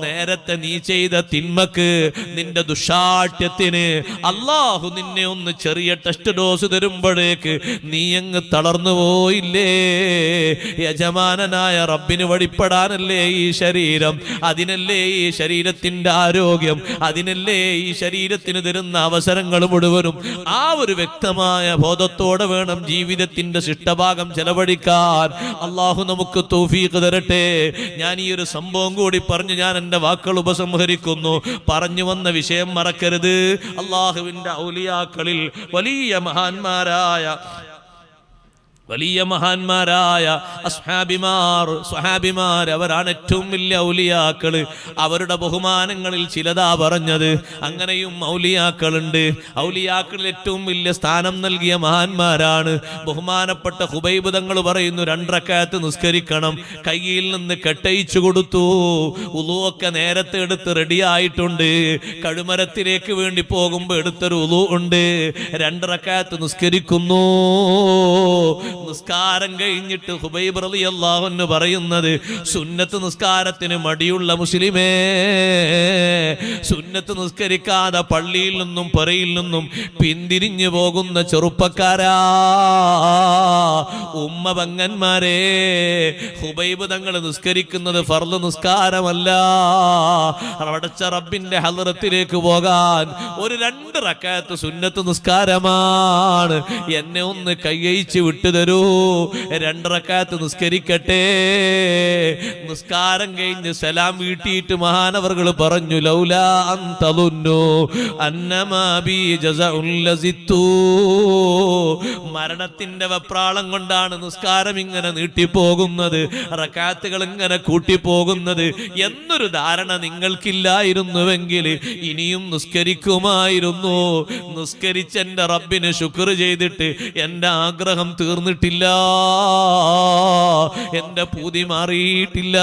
നേരത്തെ നീ ചെയ്ത തിന്മക്ക്, നിന്റെ ദുശാഠ്യത്തിന് അള്ളാഹു നിന്നെ ഒന്ന് ചെറിയ ടെസ്റ്റ് ഡോസ് തരുമ്പോഴേക്ക് നീ അങ്ങ് തളർന്നു പോയില്ലേ? യജമാനനായ റബ്ബിന് വഴിപ്പെടാനല്ലേ ഈ ശരീരം, അതിനല്ലേ ഈ ശരീരത്തിന്റെ ആരോഗ്യം, അതിനല്ലേ ഈ ശരീരത്തിന് തരുന്ന അവസരങ്ങൾ മുഴുവനും. ആ ഒരു വ്യക്തമായ ബോധത്തോടെ വേണം ജീവിതത്തിന്റെ ശിഷ്ടഭാഗം ചെലവഴിക്കാൻ. അള്ളാഹു നമുക്ക് തൗഫീഖ് തരട്ടെ. ഞാൻ ഈ ഒരു സംഭവം കൂടി പറഞ്ഞു ഞാൻ എൻ്റെ വാക്കുകൾ ഉപസംഹരിക്കുന്നു. പറഞ്ഞു വന്ന വിഷയം മറക്കരുത്. അള്ളാഹുവിന്റെ ഔലിയാക്കളിൽ വലിയ മഹാന്മാരായ സ്വഹാബിമാർ അവരാണ് ഏറ്റവും വലിയ ഔലിയാക്കള്. അവരുടെ ബഹുമാനങ്ങളിൽ ചിലതാ പറഞ്ഞത്. അങ്ങനെയും ഔലിയാക്കളുണ്ട്. ഔലിയാക്കളിൽ ഏറ്റവും വലിയ സ്ഥാനം നൽകിയ മഹാന്മാരാണ്. ബഹുമാനപ്പെട്ട ഹുബൈബ് തങ്ങൾ പറയുന്നു, 2 റക്അത്ത് നിസ്കരിക്കണം. കയ്യിൽ നിന്ന് കെട്ടയിച്ചു കൊടുത്തു. ഉളൂവൊക്കെ നേരത്തെ എടുത്ത് റെഡിയായിട്ടുണ്ട്. കഴുമരത്തിലേക്ക് വേണ്ടി പോകുമ്പോൾ എടുത്തൊരു ഉളൂ ഉണ്ട്. 2 റക്അത്ത് നിസ്കരിക്കുന്നു. നിസ്കാരം കഴിഞ്ഞിട്ട് ഹുബൈബ് റളിയല്ലാഹു അൻഹു പറയുന്നത്, സുന്നത്ത് നിസ്കാരത്തിന് മടിയുള്ള മുസ്ലിമേ, സുന്നത്ത് നിസ്കരിക്കാതെ പള്ളിയിൽ നിന്നും പുരയിൽ നിന്നും പിന്തിരിഞ്ഞു പോകുന്ന ചെറുപ്പക്കാരാ, ഉമ്മ പങ്ങന്മാരെ, ഹുബൈബ് തങ്ങൾ നിസ്കരിക്കുന്നത് ഫർള് നിസ്കാരമല്ല. അടച്ച റബ്ബിന്റെ ഹളറത്തിലേക്ക് പോകാൻ ഒരു 2 റക്അത്ത് സുന്നത്ത് നിസ്കാരമാണ്. എന്നെ ഒന്ന് കൈയയിച്ച് വിട്ടുതരൂ, 2 റക്അത്ത് നിസ്കരിക്കട്ടെ. നിസ്കാരം കഴിഞ്ഞ് സലാം വീട്ടിയിട്ട് മഹാനവർകൾ പറഞ്ഞു, ലൗലാ അൻ തളുന്നു അന്നമാ ബി ജസഉൻ ലസിത്തു. മരണത്തിന്റെ വെപ്രാളം കൊണ്ടാണ് നിസ്കാരം ഇങ്ങനെ നീട്ടിപ്പോകുന്നത്, റക്അത്തുകൾ ഇങ്ങനെ കൂട്ടിപ്പോകുന്നത് എന്നൊരു ധാരണ നിങ്ങൾക്കില്ലായിരുന്നുവെങ്കിൽ ഇനിയും നിസ്കരിക്കുമായിരുന്നു. നിസ്കരിച്ച് എൻ്റെ റബ്ബിന് ശുക്ർ ചെയ്തിട്ട് എൻ്റെ ആഗ്രഹം തീർന്നിട്ട് തീർന്നിട്ടില്ല, എന്റെ പൂതി മാറിയിട്ടില്ല.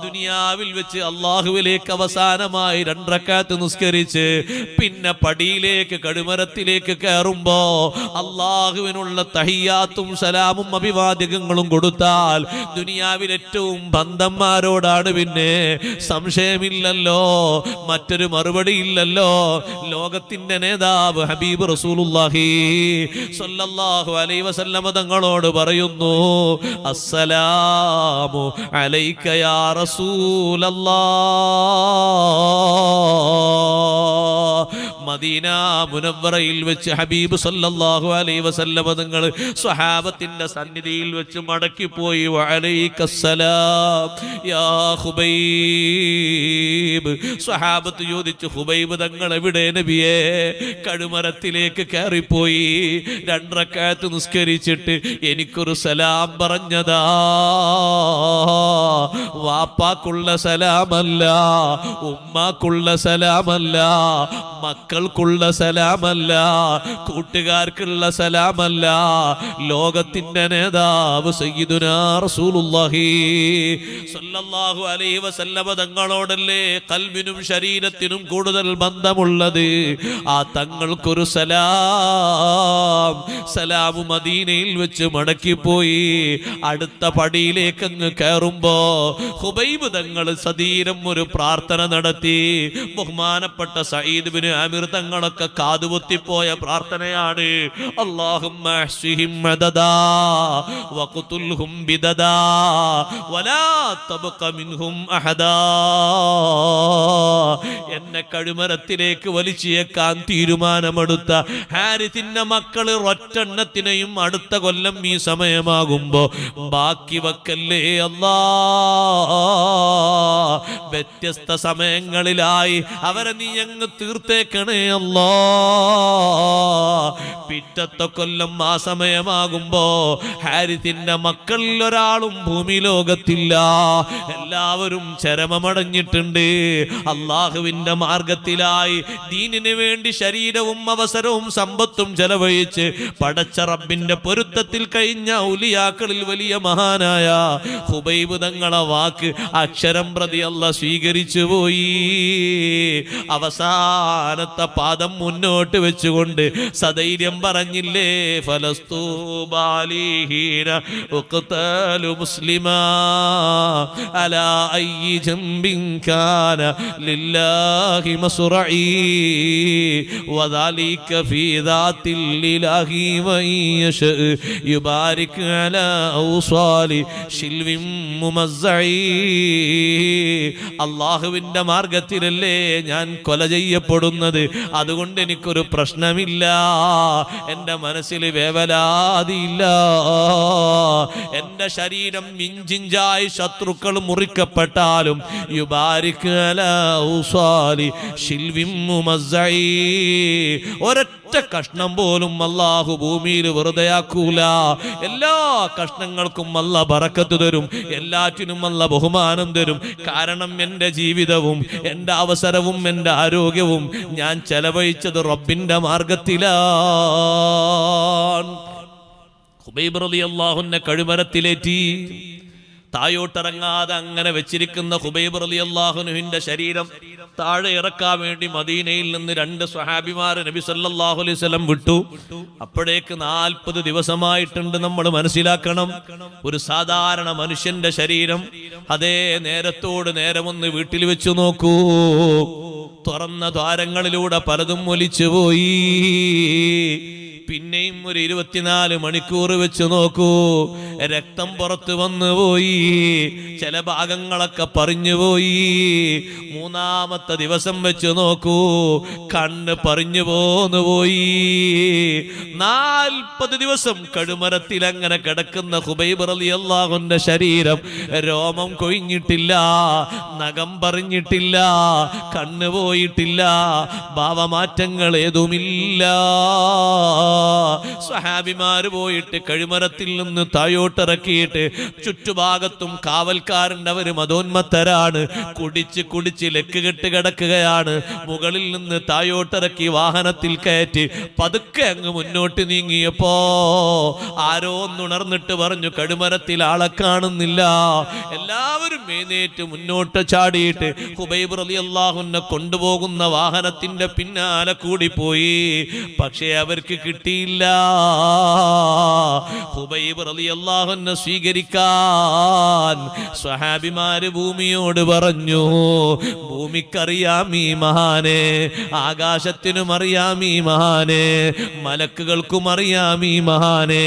ദുനിയാവിൽ വെച്ച് അള്ളാഹുവിലേക്ക് അവസാനമായി 2 റക്അത്ത് നിസ്കരിച്ച് പിന്നെ പടിയിലേക്ക് കടുമരത്തിലേക്ക് കയറുമ്പോ അള്ളാഹുവിനുള്ള തഹിയ്യാത്തും സലാമും അഭിവാദ്യങ്ങളും കൊടുത്താൽ ദുനിയാവിൽ ഏറ്റവും ബന്ധന്മാരോടാണ്. പിന്നെ സംശയമില്ലല്ലോ, മറ്റൊരു മറുപടി ഇല്ലല്ലോ. ലോകത്തിന്റെ നേതാവ് ഹബീബ് റസൂലുള്ളാഹി സ്വല്ലല്ലാഹു അലൈഹി വസല്ലമ തങ്ങളോട് പറയുന്നു, അസ്സലാമു അലൈക യാ റസൂലല്ലാഹ്. മദീന മുനവ്വറയിൽ വെച്ച് ഹബീബ് സല്ലല്ലാഹു അലൈഹി വസല്ലമ തങ്ങൾ സ്വഹാബത്തിന്റെ സന്നിധിയിൽ വെച്ച് മടക്കിപ്പോയി. വഅലൈക്കസ്സലാം യാ ഖുബൈബ്. സ്വഹാബത്ത് ചോദിച്ചു, ഖുബൈബ് തങ്ങൾ എവിടെ നബിയേ? കടുമരത്തിലേക്ക് കയറിപ്പോയി. 2 റക്അത്ത് നിസ്കരിച്ചിട്ട് എനിക്കൊരു സലാം പറഞ്ഞതാ. വാപ്പാക്കുള്ള സലാമല്ല, ഉമ്മാക്കുള്ള സലാമല്ല, മക്കൾക്കുള്ള സലാമല്ല, കൂട്ടുകാർക്കുള്ള സലാമല്ല, ലോകത്തിന്റെ നേതാവ് സയ്യിദുനാ റസൂലുള്ളാഹി സ്വല്ലല്ലാഹു അലൈഹി വസല്ലമ തങ്ങളോടല്ലേ ഖൽബിനും ശരീരത്തിനും കൂടുതൽ ബന്ധമുള്ളത്. ആ തങ്ങൾക്കൊരു സലാം. സലാമു മദീനയിൽ വെച്ച് മടക്കിപ്പോയി. അടുത്ത പടിയിലേക്ക് അങ്ങ് കയറുമ്പോ ഖുബൈബ് തങ്ങൾ സദീരം ഒരു പ്രാർത്ഥന നടത്തി. ബഹുമാനപ്പെട്ട സഈദ് ബിൻ ആമിർ തങ്ങളൊക്കെ കാതുപൊത്തിപ്പോയ പ്രാർത്ഥനയാണ്. അല്ലാഹുമ്മ അഹ്സിഹിം അദദാ വഖ്തുൽഹും ബിദദാ വലാ തബ്ഖ മിൻഹും അഹദാ. എന്നെ കഴുമരത്തിലേക്ക് വലിച്ചേക്കാൻ തീരുമാനമെടുത്ത ഹാരിത്തിന്റെ മക്കള് ഒറ്റെണ്ണത്തിനെയും അടുത്ത കൊല്ലം ഈ സമയമാകുമ്പോ ബാക്കി വെക്കല്ലേ അല്ലാ. വ്യത്യസ്ത സമയങ്ങളിലായി അവരെ നീ അങ്ങ് തീർത്തേക്കണേ അല്ലാ. പിറ്റത്തെ കൊല്ലം ആ സമയമാകുമ്പോ ഹാരിത്തിന്റെ മക്കളിൽ ഒരാളും ഭൂമി ലോകത്തില്ല. എല്ലാവരും ചരമമടഞ്ഞിട്ടുണ്ട്. അള്ളാഹുവിന്റെ മാർഗത്തിലായി ദീനിന് വേണ്ടി ശരീരവും അവസരവും സമ്പത്തും ചെലവഴിച്ച് പടച്ച റബ്ബിന്റെ പൊരുത്തത്തിൽ കഴിഞ്ഞ ഔലിയാക്കളിൽ വലിയ മഹാനായ ഖുബൈബ് തങ്ങളെ വാക്ക് അക്ഷരം പ്രതി അല്ലാഹ് സ്വീകരിച്ചു പോയി. അവസാനത്തെ പാദം മുന്നോട്ട് വെച്ചുകൊണ്ട് സധൈര്യം പറഞ്ഞില്ലേ, ഫലസ്തു ബാലിഹീന ഉഖ്തലു മുസ്ലിമാ അലാ അയ്യി ജംബിൻ കാന ലില്ലാഹി മസ്റഈ വദാലിക ഫീ ദാത്തിൽ ഇലാഹി വയശ യുബാരിക് അലാ ഔസാലി ശിൽവിൻ മുമസ്സഈ. അല്ലാഹുവിന്റെ മാർഗത്തിലല്ലേ ഞാൻ കൊല ചെയ്യപ്പെടുന്നത്. അതുകൊണ്ട് എനിക്കൊരു പ്രശ്നമില്ല, എൻ്റെ മനസ്സിൽ വേവലാതിയില്ല. എൻ്റെ ശരീരം ഇഞ്ചിഞ്ചായി ശത്രുക്കൾ മുറിക്കപ്പെട്ടാലും യുബാരിക് അലാ ഔസാലി ശിൽവിൻ മുമസ്സഈ. ഒരൊറ്റ കഷ്ണം പോലും അല്ലാഹു ഭൂമിയിൽ വെറുതെയാക്കൂല. എല്ലാ കഷ്ണങ്ങൾക്കും അല്ലാഹ് ബറക്കത്ത് തരും, എല്ലാറ്റിനും അല്ലാഹ് ബഹുമാനം തരും. കാരണം എൻ്റെ ജീവിതവും എൻ്റെ അവസരവും എൻ്റെ ആരോഗ്യവും ഞാൻ ചെലവഴിച്ചത് റബ്ബിന്റെ മാർഗത്തിലാണ്. ഖുബൈബ് റളിയല്ലാഹു അൻഹു കഴുമരത്തിലേറ്റി തായോട്ടിറങ്ങാതെ അങ്ങനെ വെച്ചിരിക്കുന്ന ഖുബൈബ് റളിയല്ലാഹു അൻഹുവിന്റെ ശരീരം താഴെ ഇറക്കാൻ വേണ്ടി മദീനയിൽ നിന്ന് 2 സ്വഹാബിമാർ നബി സല്ലല്ലാഹു അലൈഹി വസല്ലം വിട്ടു. അപ്പോഴേക്ക് 40 ദിവസമായിട്ടുണ്ട്. നമ്മൾ മനസ്സിലാക്കണം, ഒരു സാധാരണ മനുഷ്യന്റെ ശരീരം അതേ നേരത്തോട് നേരമൊന്ന് വീട്ടിൽ വെച്ചു നോക്കൂ. തുറന്ന ദ്വാരങ്ങളിലൂടെ പലതും ഒലിച്ചുപോയി. പിന്നെയും ഒരു 24 മണിക്കൂർ വെച്ച് നോക്കൂ, രക്തം പുറത്തു വന്നുപോയി, ചില ഭാഗങ്ങളൊക്കെ പറഞ്ഞുപോയി. 3-ാമത്തെ ദിവസം വെച്ച് നോക്കൂ, കണ്ണ് പറഞ്ഞു പോന്നുപോയി. 40 ദിവസം കഴുമരത്തിൽ അങ്ങനെ കിടക്കുന്ന ഖുബൈബ് റളിയല്ലാഹു അൻഹുവിന്റെ ശരീരം രോമം കൊഴിഞ്ഞിട്ടില്ല, നഖം പറഞ്ഞിട്ടില്ല, കണ്ണ് പോയിട്ടില്ല, ഭാവമാറ്റങ്ങൾ ഏതുമില്ല. സ്വഹാബിമാര് പോയിട്ട് കഴുമരത്തിൽ നിന്ന് തായോട്ടിറക്കിയിട്ട് ചുറ്റുഭാഗത്തും കാവൽക്കാരുണ്ട്. അവര് മതോന്മത്തരാണ്. കുടിച്ച് കുടിച്ച് ലക്ക് കെട്ട് കിടക്കുകയാണ്. മുകളിൽ നിന്ന് തായോട്ടിറക്കി വാഹനത്തിൽ കയറ്റി പതുക്കെ അങ്ങ് മുന്നോട്ട് നീങ്ങിയപ്പോ ആരോ ഒന്നുണർന്നിട്ട് പറഞ്ഞു, കടുമരത്തിൽ ആളെ കാണുന്നില്ല. എല്ലാവരും എഴുന്നേറ്റ് മുന്നോട്ട് ചാടിയിട്ട് ഖുബൈബ് റളിയല്ലാഹുവിനെ കൊണ്ടുപോകുന്ന വാഹനത്തിന്റെ പിന്നാലെ കൂടിപ്പോയി. പക്ഷേ അവർക്ക് കിട്ടിയില്ല. ഖുബൈബ് റളിയല്ലാഹുവിനെ സ്വീകരിക്കാൻ സ്വഹാബിമാര് ഭൂമിയോട് പറഞ്ഞു, ഭൂമിക്കറിയാം ഈ മഹാനെ, ആകാശത്തിനും അറിയാം ഈ മഹാനെ, മലക്കുകൾക്കും അറിയാം ഈ മഹാനെ,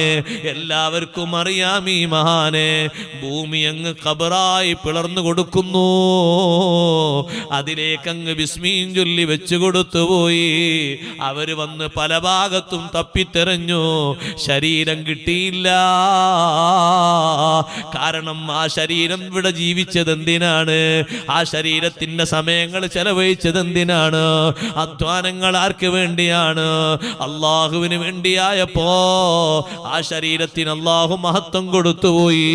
എല്ലാവർക്കും അറിയാം ഈ മഹാനെ. ഭൂമി അങ്ങ് ഖബറായി പിളർന്നു കൊടുക്കുന്നു. അതിലേക്കങ്ങ് ബിസ്മീൻ ചൊല്ലി വെച്ചു കൊടുത്തുപോയി. അവര് വന്ന് പല ഭാഗത്തും തപ്പിത്തെരഞ്ഞു, ശരീരം കിട്ടിയില്ല. കാരണം ആ ശരീരം ഇവിടെ ജീവിച്ചത് എന്തിനാണ്? ആ ശരീരത്തിന്റെ സമയങ്ങൾ ചെലവഴിച്ചത് എന്തിനാണ്? അധ്വാനങ്ങൾ ആർക്ക് വേണ്ടിയാണ്? അള്ളാഹുവിന് വേണ്ടിയായപ്പോ ആ ശരീരത്തിന് അള്ളാഹു മഹത്വം കൊടുത്തുപോയി,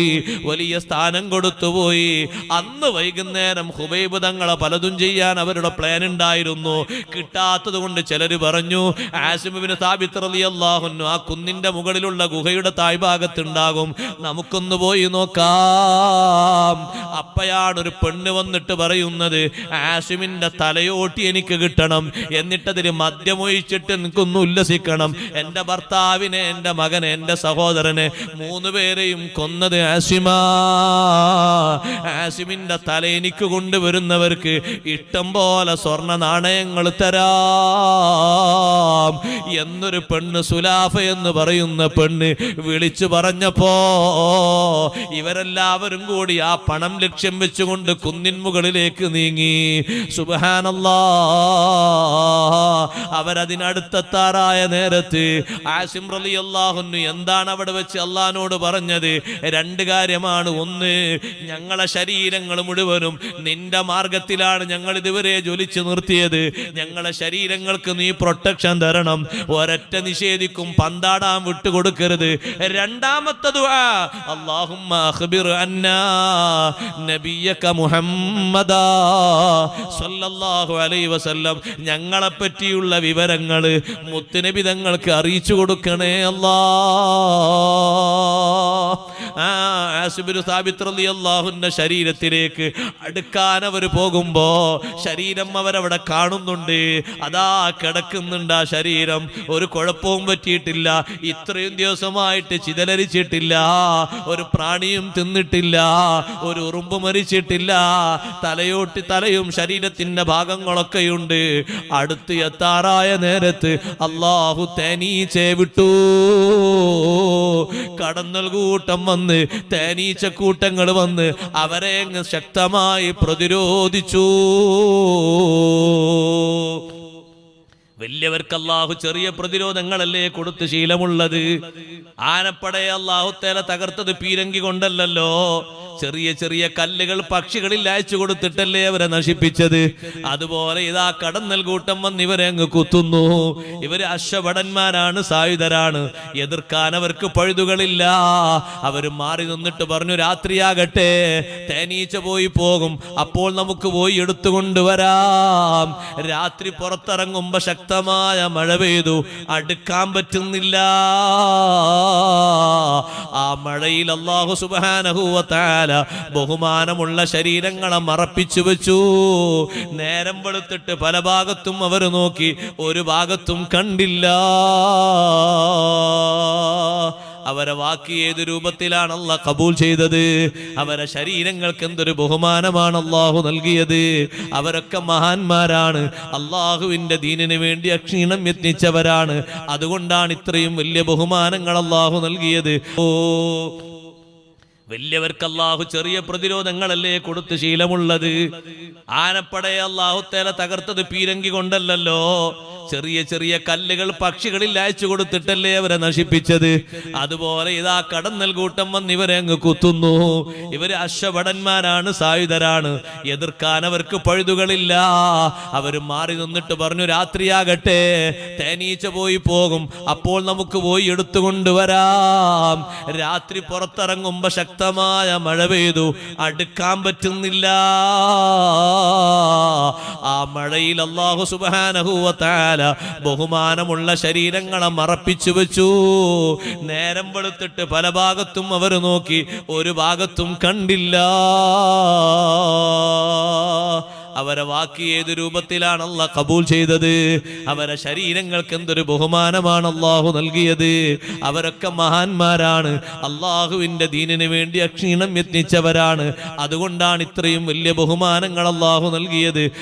വലിയ സ്ഥാനം കൊടുത്തുപോയി. അന്ന് വൈകുന്നേരം ഖുബൈബ് തങ്ങളെ പലതും ചെയ്യാൻ അവരുടെ പ്ലാൻ ഉണ്ടായിരുന്നു. കിട്ടാത്തത് കൊണ്ട് ചിലര് പറഞ്ഞു, ആസിം ഇബ്നു സാബിത്ത് റളിയല്ലാഹു അൻഹു ആ കുന്നിന്റെ മുകളിലുള്ള ഗുഹയുടെ താഴ്ഭാഗത്തുണ്ടാകും, നമുക്കൊന്ന് പോയി നോക്കാം. അപ്പയാണ് ഒരു പെണ്ണ് വന്നിട്ട് പറയുന്നത്, ആസിമിന്റെ തലയോട്ടി എനിക്ക് കിട്ടണം, എന്നിട്ടതിന് മദ്യമൊഴിച്ചിട്ട് എനിക്കൊന്ന് ഉല്ലസിക്കണം. എന്റെ ഭർത്താവിനെ, എന്റെ മകനെ, എന്റെ സഹോദരനെ, 3 പേരെയും കൊന്നത് ആസിമാ. ആസിമിന്റെ തല എനിക്ക് കൊണ്ടുവരുന്നവർക്ക് ഇഷ്ടം പോലെ സ്വർണ്ണ നാണയങ്ങൾ തരാം എന്നൊരു പെണ്ണ്, സുലാഫ എന്ന് പറയുന്ന പെണ്ണ് വിളിച്ചു പറഞ്ഞപ്പോ ഇവരെല്ലാവരും കൂടി ആ പണം ലക്ഷ്യം വെച്ചുകൊണ്ട് കുന്നിൻ മുകളിലേക്ക് നീങ്ങി. സുബ്ഹാനല്ലാഹ്, അവരതിനടുത്തെത്താറായ നേരത്ത് ആസിം റളിയല്ലാഹു അൻഹു എന്താണ് അവിടെ വെച്ച് അള്ളാഹിനോട് പറഞ്ഞത്? 2 കാര്യമാണ്. ഒന്ന്, ഞങ്ങളെ ശരീരങ്ങൾ മുഴുവനും നിന്റെ മാർഗത്തിലാണ് ഞങ്ങൾ ഇതുവരെ ജ്വലിച്ചു നിർത്തിയത്. ഞങ്ങളെ ശരീരങ്ങൾക്ക് നീ പ്രൊട്ടക്ഷൻ തരണം. ഒരൊറ്റ നിഷേധിക്കും പന്താടാൻ വിട്ടുകൊടുക്കരുത്. രണ്ടാമത്തെ ദുആ, അല്ലാഹുമ്മ അഖ്ബിർ അന്നാ നബിയക മുഹമ്മദാ സല്ലല്ലാഹു അലൈഹി വസല്ലം, ഞങ്ങളെ പറ്റിയുള്ള വിവരങ്ങൾ മുത്തുനബി തങ്ങൾക്ക് അറിയിച്ചു കൊടുക്കണേ അല്ലാ. ആസിം ഇബ്നു സാബിത്ത് റളിയല്ലാഹുവിന്റെ ശരീരത്തിലേക്ക് അടുക്കാൻ അവർ പോകുമ്പോ ശരീരം അവരവിടെ കാണുന്നുണ്ട്. അതാ കിടക്കുന്നുണ്ട്. ആ ശരീരം ഒരു കുഴപ്പവും പറ്റിയിട്ടില്ല. ഇത്രയും ദിവസമായിട്ട് ചിതലരിച്ചിട്ടില്ല, ഒരു പ്രാണിയും തിന്നിട്ടില്ല, ഒരു ഉറുമ്പ് മരിച്ചിട്ടില്ല. തലയും ശരീരത്തിന്റെ ഭാഗങ്ങളൊക്കെയുണ്ട്. അടുത്ത് എത്താറായ നേരത്ത് അല്ലാഹു തേനീച്ചെ വിട്ടു. കടന്നൽ കൂട്ടം വന്ന്, തേനീച്ച കൂട്ടങ്ങൾ വന്ന് അവരെ ശക്തമായി പ്രതിരോധിച്ചു. വലിയവർക്ക് അല്ലാഹു ചെറിയ പ്രതിരോധങ്ങളല്ലേ കൊടുത്ത് ശീലമുള്ളത്. ആനപ്പടയെ അല്ലാഹു തആല തകർത്തത് പീരങ്കി കൊണ്ടല്ലോ, ചെറിയ ചെറിയ കല്ലുകൾ പക്ഷികളിൽ അയച്ചു കൊടുത്തിട്ടല്ലേ അവരെ നശിപ്പിച്ചത്. അതുപോലെ ഇതാ കടന്നൽ കൂട്ടം വന്ന് ഇവരെ അങ്ങ് കുത്തുന്നു. ഇവര് അശ്വഭടന്മാരാണ്, സായുധരാണ്, എതിർക്കാൻ അവർക്ക് പഴുതുകളില്ല. അവര് മാറി നിന്നിട്ട് പറഞ്ഞു, രാത്രിയാകട്ടെ, തേനീച്ച പോയി പോകും, അപ്പോൾ നമുക്ക് പോയി എടുത്തുകൊണ്ടുവരാം. രാത്രി പുറത്തിറങ്ങുമ്പോ ശക്തമായ മഴ പെയ്തു, അടുക്കാൻ പറ്റുന്നില്ല. ആ മഴയിൽ അല്ലാഹു സുബ്ഹാനഹു വ തആല ബഹുമാനമുള്ള ശരീരങ്ങളെ മറപ്പിച്ചു വെച്ചു. നേരം വെളുത്തിട്ട് പല ഭാഗത്തും അവർ നോക്കി, ഒരു ഭാഗത്തും കണ്ടില്ല. അവരെ വാക്ക് ഏത് രൂപത്തിലാണ് അല്ലാഹ് കബൂൽ ചെയ്തത്? അവരെ ശരീരങ്ങൾക്ക് എന്തൊരു ബഹുമാനമാണ് അല്ലാഹു നൽകിയത്. അവരൊക്കെ മഹാന്മാരാണ്, അല്ലാഹുവിന്റെ ദീനിന് വേണ്ടി അക്ഷീണം യത്നിച്ചവരാണ്. അതുകൊണ്ടാണ് ഇത്രയും വലിയ ബഹുമാനങ്ങൾ അല്ലാഹു നൽകിയത്. വലിയവർക്ക് അല്ലാഹു ചെറിയ പ്രതിരോധങ്ങളല്ലേ കൊടുത്ത് ശീലമുള്ളത്. ആനപ്പടയെ അല്ലാഹു തആല തകർത്തത് പീരങ്കി കൊണ്ടല്ലോ, ചെറിയ ചെറിയ കല്ലുകൾ പക്ഷികളിൽ അയച്ചു കൊടുത്തിട്ടല്ലേ അവരെ നശിപ്പിച്ചത്. അതുപോലെ ഇതാ കടന്നൽ കൂട്ടം വന്ന് ഇവരെ അങ്ങ് കുത്തുന്നു. ഇവര് അശ്വഭടന്മാരാണ്, സായുധരാണ്, എതിർക്കാൻ അവർക്ക് പഴുതുകളില്ല. അവര് മാറി നിന്നിട്ട് പറഞ്ഞു, രാത്രിയാകട്ടെ, തേനീച്ച പോയി പോകും, അപ്പോൾ നമുക്ക് പോയി എടുത്തുകൊണ്ടുവരാം. രാത്രി പുറത്തിറങ്ങുമ്പോ ശക്തമായ മഴ പെയ്തു, അടുക്കാൻ പറ്റുന്നില്ല. ആ മഴയിൽ അല്ലാഹു സുബ്ഹാനഹു വ തആല ബഹുമാനമുള്ള ശരീരങ്ങളെ മറപ്പിച്ചു വെച്ചു. നേരം വെളുത്തിട്ട് പല ഭാഗത്തും അവർ നോക്കി, ഒരു ഭാഗത്തും കണ്ടില്ല. അവരെ വാക്ക് ഏത് രൂപത്തിലാണ് അല്ലാഹ് കബൂൽ ചെയ്തത്? അവരെ ശരീരങ്ങൾക്ക് എന്തൊരു ബഹുമാനമാണ് അല്ലാഹു നൽകിയത്. അവരൊക്കെ മഹാന്മാരാണ്, അല്ലാഹുവിന്റെ ദീനിന് വേണ്ടി അക്ഷീണം യത്നിച്ചവരാണ്. അതുകൊണ്ടാണ് ഇത്രയും വലിയ ബഹുമാനങ്ങൾ അല്ലാഹു നൽകിയത്.